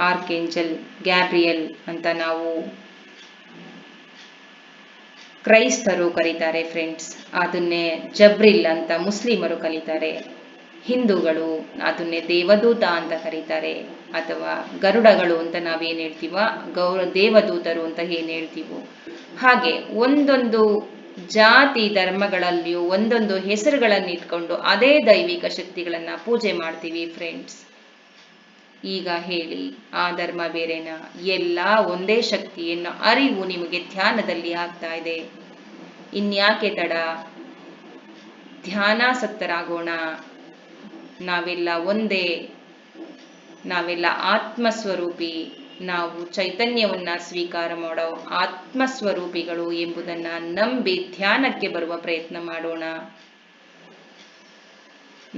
ಆರ್ಕೇಂಜಲ್ ಗ್ಯಾಬ್ರಿಯಲ್ ಅಂತ ನಾವು ಕ್ರೈಸ್ತರು ಕರೀತಾರೆ ಫ್ರೆಂಡ್ಸ್. ಅದನ್ನೇ ಜಬ್ರಿಲ್ ಅಂತ ಮುಸ್ಲಿಮರು ಕರೀತಾರೆ. ಹಿಂದೂಗಳು ಅದನ್ನೇ ದೇವದೂತ ಅಂತ ಕರೀತಾರೆ, ಅಥವಾ ಗರುಡಗಳು ಅಂತ ನಾವೇನು ಹೇಳ್ತೀವೋ, ದೇವದೂತರು ಅಂತ ಏನು ಹೇಳ್ತೀವೋ ಹಾಗೆ ಒಂದೊಂದು ಜಾತಿ ಧರ್ಮಗಳಲ್ಲಿಯೂ ಒಂದೊಂದು ಹೆಸರುಗಳನ್ನು ಇಟ್ಕೊಂಡು ಅದೇ ದೈವಿಕ ಶಕ್ತಿಗಳನ್ನ ಪೂಜೆ ಮಾಡ್ತೀವಿ ಫ್ರೆಂಡ್ಸ್. ಈಗ ಹೇಳಿ, ಆ ಧರ್ಮ ಬೇರೆನಾ? ಎಲ್ಲ ಒಂದೇ ಶಕ್ತಿ ಎನ್ನೋ ಅರಿವು ನಿಮಗೆ ಧ್ಯಾನದಲ್ಲಿ ಆಗ್ತಾ ಇದೆ. ಇನ್ಯಾಕೆ ತಡ? ಧ್ಯಾನಾಸಕ್ತರಾಗೋಣ. ನಾವೆಲ್ಲ ಒಂದೇ, ನಾವೆಲ್ಲ ಆತ್ಮಸ್ವರೂಪಿ, ನಾವು ಚೈತನ್ಯವನ್ನ ಸ್ವೀಕಾರ ಮಾಡೋ ಆತ್ಮಸ್ವರೂಪಿಗಳು ಎಂಬುದನ್ನ ನಂಬಿ ಧ್ಯಾನಕ್ಕೆ ಬರುವ ಪ್ರಯತ್ನ ಮಾಡೋಣ.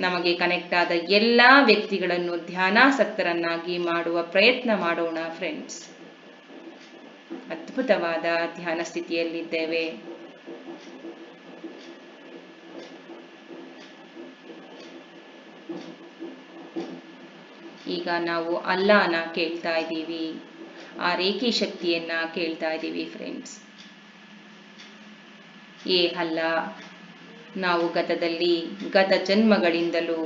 ನಮಗೆ ಕನೆಕ್ಟ್ ಆದ ಎಲ್ಲಾ ವ್ಯಕ್ತಿಗಳನ್ನು ಧ್ಯಾನಾಸಕ್ತರನ್ನಾಗಿ ಮಾಡುವ ಪ್ರಯತ್ನ ಮಾಡೋಣ ಫ್ರೆಂಡ್ಸ್. ಅದ್ಭುತವಾದ ಧ್ಯಾನ ಸ್ಥಿತಿಯಲ್ಲಿದ್ದೇವೆ. ಈಗ ನಾವು ಅಲ್ಲಾನ ಕೇಳ್ತಾ ಇದ್ದೀವಿ, ಆ ರೇಖಿ ಶಕ್ತಿಯನ್ನ ಕೇಳ್ತಾ ಇದ್ದೀವಿ ಫ್ರೆಂಡ್ಸ್. ಏ ಅಲ್ಲ, ನಾವು ಗತ ಜನ್ಮಗಳಿಂದಲೂ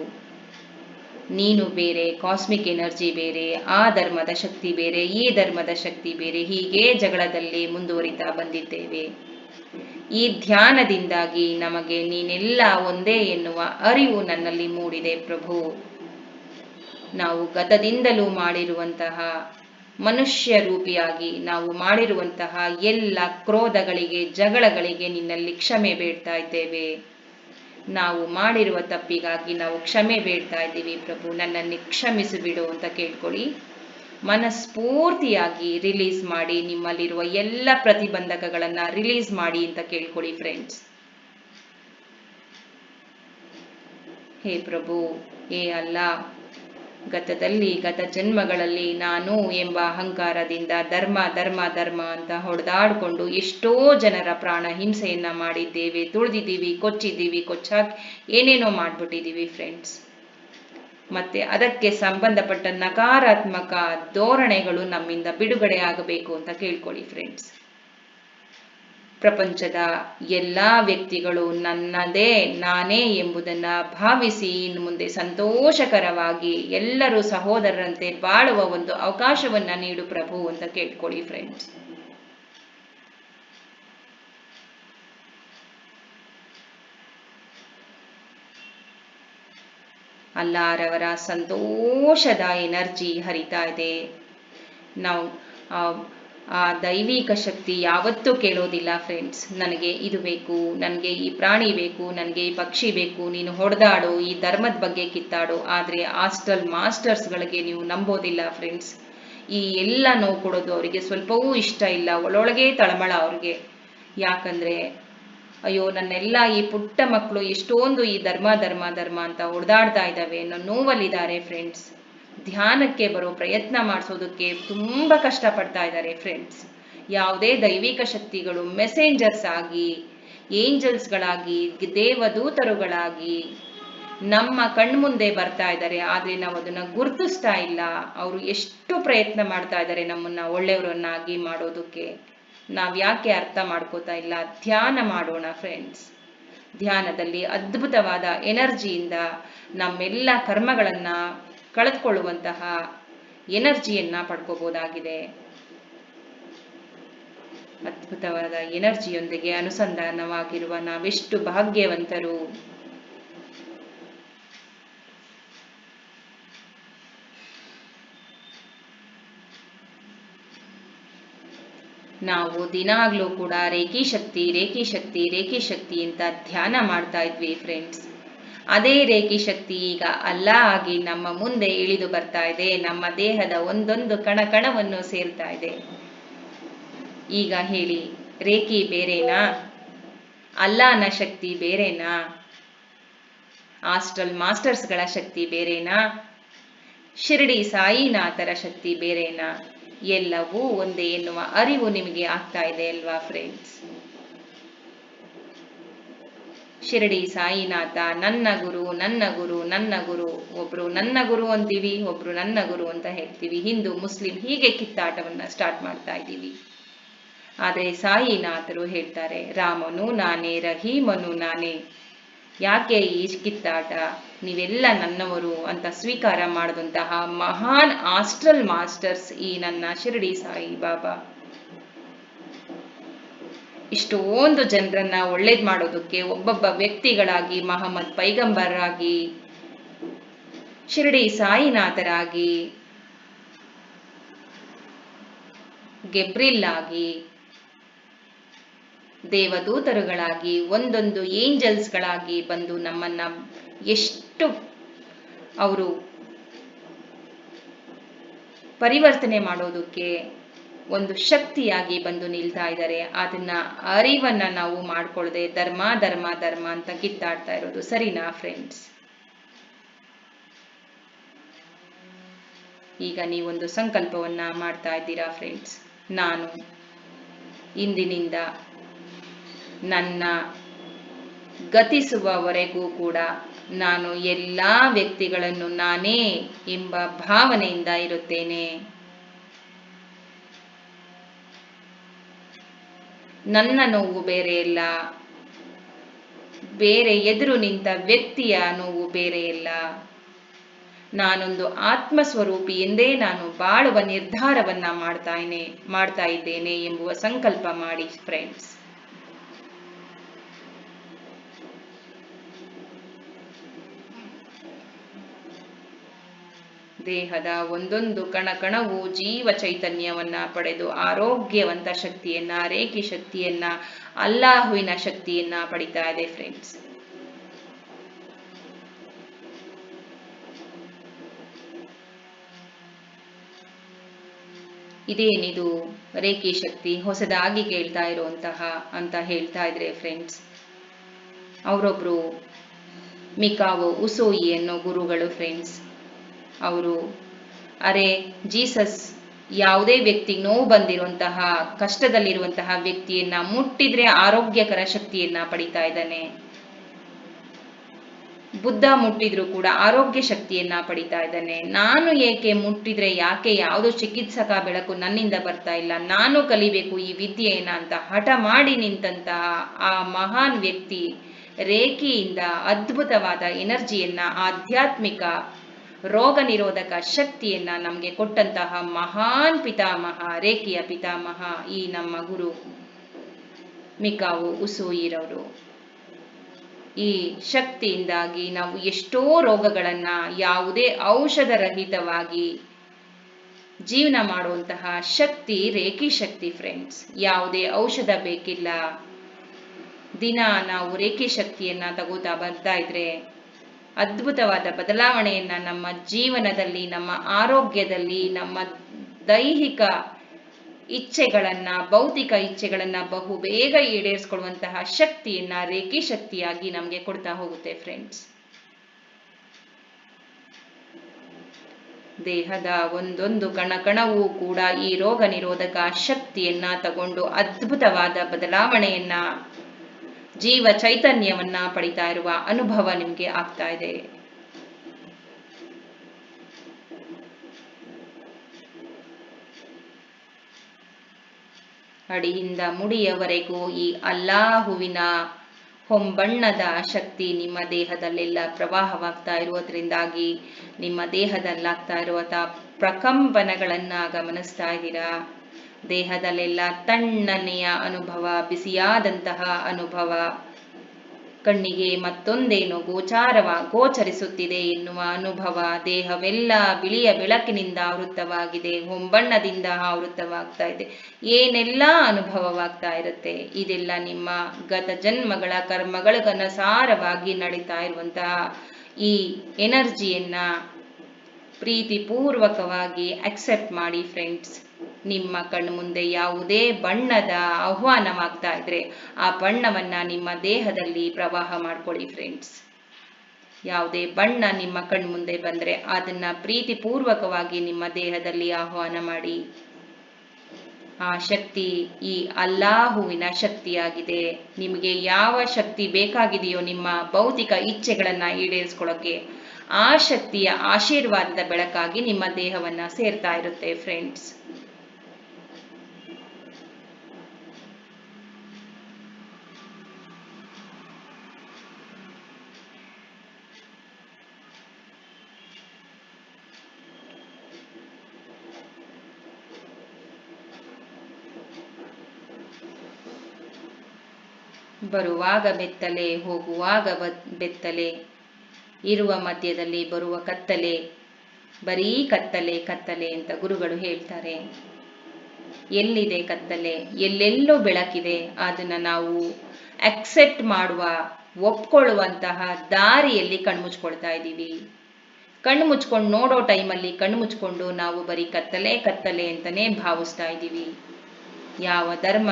ನೀನು ಬೇರೆ, ಕಾಸ್ಮಿಕ್ ಎನರ್ಜಿ ಬೇರೆ, ಆ ಧರ್ಮದ ಶಕ್ತಿ ಬೇರೆ, ಈ ಧರ್ಮದ ಶಕ್ತಿ ಬೇರೆ, ಹೀಗೆ ಜಗಳದಲ್ಲಿ ಮುಂದುವರಿತಾ ಬಂದಿದ್ದೇವೆ. ಈ ಧ್ಯಾನದಿಂದಾಗಿ ನಮಗೆ ನೀನೆಲ್ಲ ಒಂದೇ ಎನ್ನುವ ಅರಿವು ನನ್ನಲ್ಲಿ ಮೂಡಿದೆ ಪ್ರಭು. ನಾವು ಗತದಿಂದಲೂ ಮಾಡಿರುವಂತಹ ಮನುಷ್ಯ ರೂಪಿಯಾಗಿ ನಾವು ಮಾಡಿರುವಂತಹ ಎಲ್ಲ ಕ್ರೋಧಗಳಿಗೆ, ಜಗಳಗಳಿಗೆ ನಿನ್ನಲ್ಲಿ ಕ್ಷಮೆ ಬೇಡ್ತಾ ಇದ್ದೇವೆ. ನಾವು ಮಾಡಿರುವ ತಪ್ಪಿಗಾಗಿ ನಾವು ಕ್ಷಮೆ ಬೇಡ್ತಾ ಇದ್ದೀವಿ ಪ್ರಭು, ನನ್ನನ್ನು ಕ್ಷಮಿಸಿಬಿಡು ಅಂತ ಕೇಳ್ಕೊಳ್ಳಿ. ಮನಸ್ಫೂರ್ತಿಯಾಗಿ ರಿಲೀಸ್ ಮಾಡಿ, ನಿಮ್ಮಲ್ಲಿರುವ ಎಲ್ಲ ಪ್ರತಿಬಂಧಕಗಳನ್ನ ರಿಲೀಸ್ ಮಾಡಿ ಅಂತ ಕೇಳ್ಕೊಳ್ಳಿ ಫ್ರೆಂಡ್ಸ್. ಹೇ ಪ್ರಭು, ಹೇ ಅಲ್ಲ, ಗತ ಜನ್ಮಗಳಲ್ಲಿ ನಾನು ಎಂಬ ಅಹಂಕಾರದಿಂದ ಧರ್ಮ ಧರ್ಮ ಧರ್ಮ ಅಂತ ಹೊಡೆದಾಡಿಕೊಂಡು ಎಷ್ಟೋ ಜನರ ಪ್ರಾಣ ಹಿಂಸೆಯನ್ನ ಮಾಡಿದ್ದೇವೆ, ತುಳಿದಿದ್ದೀವಿ, ಕೊಚ್ಚಿದ್ದೀವಿ, ಕೊಚ್ಚಾಕಿ ಏನೇನೋ ಮಾಡ್ಬಿಟ್ಟಿದ್ದೀವಿ ಫ್ರೆಂಡ್ಸ್. ಮತ್ತೆ ಅದಕ್ಕೆ ಸಂಬಂಧಪಟ್ಟ ನಕಾರಾತ್ಮಕ ಧೋರಣೆಗಳು ನಮ್ಮಿಂದ ಬಿಡುಗಡೆ ಆಗಬೇಕು ಅಂತ ಕೇಳ್ಕೊಳ್ಳಿ ಫ್ರೆಂಡ್ಸ್. ಪ್ರಪಂಚದ ಎಲ್ಲಾ ವ್ಯಕ್ತಿಗಳು ನನ್ನದೇ, ನಾನೇ ಎಂಬುದನ್ನ ಭಾವಿಸಿ ಇನ್ನು ಮುಂದೆ ಸಂತೋಷಕರವಾಗಿ ಎಲ್ಲರೂ ಸಹೋದರರಂತೆ ಬಾಳುವ ಒಂದು ಅವಕಾಶವನ್ನ ನೀಡು ಪ್ರಭು ಅಂತ ಕೇಳ್ಕೊಳ್ಳಿ ಫ್ರೆಂಡ್ಸ್. ಅಲ್ಲಾರವರ ಸಂತೋಷದ ಎನರ್ಜಿ ಹರಿತಾ ಇದೆ. ನಾವು ಆ ದೈವಿಕ ಶಕ್ತಿ ಯಾವತ್ತೂ ಕೇಳೋದಿಲ್ಲ ಫ್ರೆಂಡ್ಸ್, ನನಗೆ ಇದು ಬೇಕು, ನನಗೆ ಈ ಪ್ರಾಣಿ ಬೇಕು, ನನಗೆ ಈ ಪಕ್ಷಿ ಬೇಕು, ನೀನು ಹೊಡೆದಾಡು, ಈ ಧರ್ಮದ ಬಗ್ಗೆ ಕಿತ್ತಾಡು. ಆದರೆ ಹಾಸ್ಟೆಲ್ ಮಾಸ್ಟರ್ಸ್ಗಳಿಗೆ ನೀವು ನಂಬೋದಿಲ್ಲ ಫ್ರೆಂಡ್ಸ್. ಈ ಎಲ್ಲ ನೋವು ಕೊಡೋದು ಅವರಿಗೆ ಸ್ವಲ್ಪವೂ ಇಷ್ಟ ಇಲ್ಲ, ಒಳೊಳಗೆ ತಳಮಳ ಅವ್ರಿಗೆ. ಯಾಕಂದ್ರೆ ಅಯ್ಯೋ, ನನ್ನೆಲ್ಲ ಈ ಪುಟ್ಟ ಮಕ್ಕಳು ಎಷ್ಟೊಂದು ಈ ಧರ್ಮ ಧರ್ಮ ಧರ್ಮ ಅಂತ ಹೊಡೆದಾಡ್ತಾ ಇದ್ದಾವೆ ಅನ್ನೋ ನೋವಲ್ಲಿದ್ದಾರೆ ಫ್ರೆಂಡ್ಸ್. ಧ್ಯಾನಕ್ಕೆ ಬರೋ ಪ್ರಯತ್ನ ಮಾಡಿಸೋದಕ್ಕೆ ತುಂಬ ಕಷ್ಟಪಡ್ತಾ ಇದ್ದಾರೆ ಫ್ರೆಂಡ್ಸ್. ಯಾವುದೇ ದೈವಿಕ ಶಕ್ತಿಗಳು ಮೆಸೆಂಜರ್ಸ್ ಆಗಿ, ಏಂಜಲ್ಸ್ಗಳಾಗಿ, ದೇವದೂತರುಗಳಾಗಿ ನಮ್ಮ ಕಣ್ಮುಂದೆ ಬರ್ತಾ ಇದ್ದಾರೆ, ಆದರೆ ನಾವು ಅದನ್ನ ಗುರುತಿಸ್ತಾ ಇಲ್ಲ. ಅವರು ಎಷ್ಟು ಪ್ರಯತ್ನ ಮಾಡ್ತಾ ಇದ್ದಾರೆ ನಮ್ಮನ್ನ ಒಳ್ಳೆಯವರನ್ನಾಗಿ ಮಾಡೋದಕ್ಕೆ, ನಾವ್ಯಾಕೆ ಅರ್ಥ ಮಾಡ್ಕೋತಾ ಇಲ್ಲ? ಧ್ಯಾನ ಮಾಡೋಣ ಫ್ರೆಂಡ್ಸ್. ಧ್ಯಾನದಲ್ಲಿ ಅದ್ಭುತವಾದ ಎನರ್ಜಿಯಿಂದ ನಮ್ಮೆಲ್ಲ ಕರ್ಮಗಳನ್ನ ಕಳೆದುಕೊಳ್ಳುವಂತಹ ಎನರ್ಜಿಯನ್ನ ಪಡ್ಕೋಬಹುದಾಗಿದೆ. ಅದ್ಭುತವಾದ ಎನರ್ಜಿಯೊಂದಿಗೆ ಅನುಸಂಧಾನವಾಗಿರುವ ನಾವೆಷ್ಟು ಭಾಗ್ಯವಂತರು. ನಾವು ದಿನಾಗ್ಲೂ ಕೂಡ ರೇಖಿ ಶಕ್ತಿ ರೇಖಿ ಶಕ್ತಿ ರೇಖಿ ಶಕ್ತಿ ಅಂತ ಧ್ಯಾನ ಮಾಡ್ತಾ ಇದ್ವಿ ಫ್ರೆಂಡ್ಸ್. ಅದೇ ರೇಖಿ ಶಕ್ತಿ ಈಗ ಅಲ್ಲಾ ಆಗಿ ನಮ್ಮ ಮುಂದೆ ಇಳಿದು ಬರ್ತಾ ಇದೆ, ನಮ್ಮ ದೇಹದ ಒಂದೊಂದು ಕಣಕಣವನ್ನು ಸೇರ್ತಾ ಇದೆ. ಈಗ ಹೇಳಿ, ರೇಖಿ ಬೇರೆನಾ? ಅಲ್ಲಾನ ಶಕ್ತಿ ಬೇರೆನಾ? ಆಸ್ಟ್ರಲ್ ಮಾಸ್ಟರ್ಸ್ಗಳ ಶಕ್ತಿ ಬೇರೆನಾ? ಶಿರಡಿ ಸಾಯಿನಾಥರ ಶಕ್ತಿ ಬೇರೆನಾ? ಎಲ್ಲವೂ ಒಂದೇ ಎನ್ನುವ ಅರಿವು ನಿಮಗೆ ಆಗ್ತಾ ಇದೆ ಅಲ್ವಾ ಫ್ರೆಂಡ್ಸ್? ಶಿರಡಿ ಸಾಯಿನಾಥ ನನ್ನ ಗುರು ನನ್ನ ಗುರು ನನ್ನ ಗುರು. ಒಬ್ರು ನನ್ನ ಗುರು ಅಂತೀವಿ, ಒಬ್ರು ನನ್ನ ಗುರು ಅಂತ ಹೇಳ್ತೀವಿ. ಹಿಂದೂ ಮುಸ್ಲಿಂ ಹೀಗೆ ಕಿತ್ತಾಟವನ್ನ ಸ್ಟಾರ್ಟ್ ಮಾಡ್ತಾ ಇದ್ದೀವಿ. ಆದರೆ ಸಾಯಿನಾಥರು ಹೇಳ್ತಾರೆ, ರಾಮನು ನಾನೇ, ರಹೀಮನು ನಾನೇ. ಯಾಕೆ ಈ ಕಿತ್ತಾಟ? ನೀವೆಲ್ಲ ನನ್ನವರು ಅಂತ ಸ್ವೀಕಾರ ಮಾಡಿದಂತಹ ಮಹಾನ್ ಆಸ್ಟ್ರಲ್ ಮಾಸ್ಟರ್ಸ್ ಈ ನನ್ನ ಶಿರಡಿ ಸಾಯಿ ಬಾಬಾ. ಇಷ್ಟೊಂದು ಜನರನ್ನ ಒಳ್ಳೇದ್ ಮಾಡೋದಕ್ಕೆ ಒಬ್ಬೊಬ್ಬ ವ್ಯಕ್ತಿಗಳಾಗಿ, ಮಹಮ್ಮದ್ ಪೈಗಂಬರ್ ಆಗಿ, ಶಿರಡಿ ಸಾಯಿನಾಥರಾಗಿ, ಗೆಬ್ರಿಲ್ ಆಗಿ, ದೇವದೂತರುಗಳಾಗಿ, ಒಂದೊಂದು ಏಂಜಲ್ಸ್ಗಳಾಗಿ ಬಂದು ನಮ್ಮನ್ನ ಎಷ್ಟು ಅವರು ಪರಿವರ್ತನೆ ಮಾಡೋದಕ್ಕೆ ಒಂದು ಶಕ್ತಿಯಾಗಿ ಬಂದು ನಿಲ್ತಾ ಇದ್ದಾರೆ. ಅದನ್ನ ಅರಿವನ್ನ ನಾವು ಮಾಡ್ಕೊಳ್ಳದೆ ಧರ್ಮ ಧರ್ಮ ಧರ್ಮ ಅಂತ ಕಿತ್ತಾಡ್ತಾ ಇರೋದು ಸರಿನಾ ಫ್ರೆಂಡ್ಸ್? ಈಗ ನೀವೊಂದು ಸಂಕಲ್ಪವನ್ನ ಮಾಡ್ತಾ ಇದ್ದೀರಾ ಫ್ರೆಂಡ್ಸ್. ನಾನು ಇಂದಿನಿಂದ ನನ್ನ ಗತಿಸುವವರೆಗೂ ಕೂಡ ನಾನು ಎಲ್ಲ ವ್ಯಕ್ತಿಗಳನ್ನು ನಾನೇ ಎಂಬ ಭಾವನೆಯಿಂದ ಇರುತ್ತೇನೆ. ನನ್ನ ನೋವು ಬೇರೆಯಲ್ಲ, ಬೇರೆ ಎದುರು ನಿಂತ ವ್ಯಕ್ತಿಯ ನೋವು ಬೇರೆಯಲ್ಲ. ನಾನೊಂದು ಆತ್ಮಸ್ವರೂಪಿ ಎಂದೇ ನಾನು ಬಾಳುವ ನಿರ್ಧಾರವನ್ನ ಮಾಡ್ತಾ ಇದ್ದೇನೆ ಎಂಬುವ ಸಂಕಲ್ಪ ಮಾಡಿ ಫ್ರೆಂಡ್ಸ್. ದೇಹದ ಒಂದೊಂದು ಕಣಕಣವು ಜೀವ ಚೈತನ್ಯವನ್ನ ಪಡೆದು ಆರೋಗ್ಯವಂತ ಶಕ್ತಿಯನ್ನ, ರೇಖಿ ಶಕ್ತಿಯನ್ನ, ಅಲ್ಲಾಹುವಿನ ಶಕ್ತಿಯನ್ನ ಪಡಿತಾ ಇದೆ ಫ್ರೆಂಡ್ಸ್. ಇದೇನಿದು ರೇಖಿ ಶಕ್ತಿ ಹೊಸದಾಗಿ ಕೇಳ್ತಾ ಇರುವಂತಹ ಅಂತ ಹೇಳ್ತಾ ಇದ್ರೆ ಫ್ರೆಂಡ್ಸ್, ಅವರೊಬ್ರು ಮಿಕಾವೋ ಉಸೋಯಿ ಅನ್ನೋ ಗುರುಗಳು ಫ್ರೆಂಡ್ಸ್. ಅವರು ಜೀಸಸ್ ಯಾವುದೇ ವ್ಯಕ್ತಿ ನೋವು ಬಂದಿರುವಂತಹ, ಕಷ್ಟದಲ್ಲಿರುವಂತಹ ವ್ಯಕ್ತಿಯನ್ನ ಮುಟ್ಟಿದ್ರೆ ಆರೋಗ್ಯಕರ ಶಕ್ತಿಯನ್ನ ಪಡಿತಾ ಇದ್ದಾನೆ. ಬುದ್ಧ ಮುಟ್ಟಿದ್ರು ಕೂಡ ಆರೋಗ್ಯ ಶಕ್ತಿಯನ್ನ ಪಡಿತಾ ಇದ್ದಾನೆ. ನಾನು ಏಕೆ ಮುಟ್ಟಿದ್ರೆ ಯಾಕೆ ಯಾವುದು ಚಿಕಿತ್ಸಕ ಬೆಳಕು ನನ್ನಿಂದ ಬರ್ತಾ ಇಲ್ಲ, ನಾನು ಕಲಿಬೇಕು ಈ ವಿದ್ಯೆಯನ್ನ ಅಂತ ಹಠ ಮಾಡಿ ನಿಂತಹ ಆ ಮಹಾನ್ ವ್ಯಕ್ತಿ ರೇಖಿಯಿಂದ ಅದ್ಭುತವಾದ ಎನರ್ಜಿಯನ್ನ, ಆಧ್ಯಾತ್ಮಿಕ ರೋಗ ನಿರೋಧಕ ಶಕ್ತಿಯನ್ನ ನಮಗೆ ಕೊಟ್ಟಂತಹ ಮಹಾನ್ ಪಿತಾಮಹ, ರೇಖಿಯ ಪಿತಾಮಹ ಈ ನಮ್ಮ ಗುರು ಮಿಕಾವೋ ಉಸೋಯಿರವರು. ಈ ಶಕ್ತಿಯಿಂದಾಗಿ ನಾವು ಎಷ್ಟೋ ರೋಗಗಳನ್ನ ಯಾವುದೇ ಔಷಧ ರಹಿತವಾಗಿ ಜೀವನ ಮಾಡುವಂತಹ ಶಕ್ತಿ ರೇಖಿ ಶಕ್ತಿ ಫ್ರೆಂಡ್ಸ್. ಯಾವುದೇ ಔಷಧ ಬೇಕಿಲ್ಲ. ದಿನ ನಾವು ರೇಖಿ ಶಕ್ತಿಯನ್ನ ತಗೋತಾ ಬರ್ತಾ ಇದ್ರೆ ಅದ್ಭುತವಾದ ಬದಲಾವಣೆಯನ್ನ ನಮ್ಮ ಜೀವನದಲ್ಲಿ, ನಮ್ಮ ಆರೋಗ್ಯದಲ್ಲಿ, ನಮ್ಮ ದೈಹಿಕ ಇಚ್ಛೆಗಳನ್ನ, ಭೌತಿಕ ಇಚ್ಛೆಗಳನ್ನ ಬಹುಬೇಗ ಈಡೇರಿಸಿಕೊಳ್ಳುವಂತಹ ಶಕ್ತಿಯನ್ನ ರೇಖಿ ಶಕ್ತಿಯಾಗಿ ನಮಗೆ ಕೊಡ್ತಾ ಹೋಗುತ್ತೆ ಫ್ರೆಂಡ್ಸ್. ದೇಹದ ಒಂದೊಂದು ಕಣಕಣವೂ ಕೂಡ ಈ ರೋಗ ನಿರೋಧಕ ಶಕ್ತಿಯನ್ನ ತಗೊಂಡು ಅದ್ಭುತವಾದ ಬದಲಾವಣೆಯನ್ನ, ಜೀವ ಚೈತನ್ಯವನ್ನ ಪಡಿತಾ ಇರುವ ಅನುಭವ ನಿಮಗೆ ಆಗ್ತಾ ಇದೆ. ಅಡಿಯಿಂದ ಮುಡಿಯವರೆಗೂ ಈ ಅಲ್ಲಾಹುವಿನ ಹೊಂಬಣ್ಣದ ಶಕ್ತಿ ನಿಮ್ಮ ದೇಹದಲ್ಲೆಲ್ಲ ಪ್ರವಾಹವಾಗ್ತಾ ಇರುವುದರಿಂದಾಗಿ ನಿಮ್ಮ ದೇಹದಲ್ಲಾಗ್ತಾ ಇರುವಂತಹ ಪ್ರಕಂಪನಗಳನ್ನ ಗಮನಿಸ್ತಾ ಇದ್ದೀರಾ. ದೇಹದಲ್ಲೆಲ್ಲ ತಣ್ಣನೆಯ ಅನುಭವ, ಬಿಸಿಯಾದಂತಹ ಅನುಭವ, ಕಣ್ಣಿಗೆ ಮತ್ತೊಂದೇನು ಗೋಚರಿಸುತ್ತಿದೆ ಎನ್ನುವ ಅನುಭವ. ದೇಹವೆಲ್ಲ ಬಿಳಿಯ ಬೆಳಕಿನಿಂದ ಆವೃತವಾಗಿದೆ, ಹೊಂಬಣ್ಣದಿಂದ ಆವೃತವಾಗ್ತಾ ಇದೆ. ಏನೆಲ್ಲ ಅನುಭವವಾಗ್ತಾ ಇರುತ್ತೆ, ಇದೆಲ್ಲ ನಿಮ್ಮ ಗತ ಜನ್ಮಗಳ ಕರ್ಮಗಳಿಗನುಸಾರವಾಗಿ ನಡೀತಾ ಇರುವಂತಹ ಈ ಎನರ್ಜಿಯನ್ನ ಪ್ರೀತಿಪೂರ್ವಕವಾಗಿ ಅಕ್ಸೆಪ್ಟ್ ಮಾಡಿ ಫ್ರೆಂಡ್ಸ್. ನಿಮ್ಮ ಕಣ್ಣು ಮುಂದೆ ಯಾವುದೇ ಬಣ್ಣದ ಆಹ್ವಾನವಾಗ್ತಾ ಇದ್ರೆ ಆ ಬಣ್ಣವನ್ನ ನಿಮ್ಮ ದೇಹದಲ್ಲಿ ಪ್ರವಾಹ ಮಾಡ್ಕೊಳ್ಳಿ ಫ್ರೆಂಡ್ಸ್. ಯಾವುದೇ ಬಣ್ಣ ನಿಮ್ಮ ಕಣ್ಣು ಮುಂದೆ ಬಂದ್ರೆ ಅದನ್ನ ಪ್ರೀತಿಪೂರ್ವಕವಾಗಿ ನಿಮ್ಮ ದೇಹದಲ್ಲಿ ಆಹ್ವಾನ ಮಾಡಿ. ಆ ಶಕ್ತಿ ಈ ಅಲ್ಲಾಹುವಿನ ಶಕ್ತಿಯಾಗಿದೆ. ನಿಮಗೆ ಯಾವ ಶಕ್ತಿ ಬೇಕಾಗಿದೆಯೋ ನಿಮ್ಮ ಭೌತಿಕ ಇಚ್ಛೆಗಳನ್ನ ಈಡೇರಿಸ್ಕೊಳ್ಳೋಕೆ, ಆ ಶಕ್ತಿಯ ಆಶೀರ್ವಾದದ ಬೆಳಕಾಗಿ ನಿಮ್ಮ ದೇಹವನ್ನ ಸೇರ್ತಾ ಇರುತ್ತೆ ಫ್ರೆಂಡ್ಸ್. ಬರುವಾಗ ಬೆತ್ತಲೆ, ಹೋಗುವಾಗ ಬೆತ್ತಲೆ, ಇರುವ ಮಧ್ಯದಲ್ಲಿ ಬರುವ ಕತ್ತಲೆ, ಬರೀ ಕತ್ತಲೆ ಕತ್ತಲೆ ಅಂತ ಗುರುಗಳು ಹೇಳ್ತಾರೆ. ಎಲ್ಲಿದೆ ಕತ್ತಲೆ? ಎಲ್ಲೆಲ್ಲೋ ಬೆಳಕಿದೆ. ಅದನ್ನ ನಾವು ಅಕ್ಸೆಪ್ಟ್ ಮಾಡುವ, ಒಪ್ಕೊಳ್ಳುವಂತಹ ದಾರಿಯಲ್ಲಿ ಕಣ್ಮುಚ್ಕೊಳ್ತಾ ಇದ್ದೀವಿ. ಕಣ್ಣು ಮುಚ್ಕೊಂಡು ನೋಡೋ ಟೈಮಲ್ಲಿ ಕಣ್ಣು ಮುಚ್ಕೊಂಡು ನಾವು ಬರೀ ಕತ್ತಲೆ ಕತ್ತಲೆ ಅಂತಾನೆ ಭಾವಿಸ್ತಾ ಇದ್ದೀವಿ. ಯಾವ ಧರ್ಮ,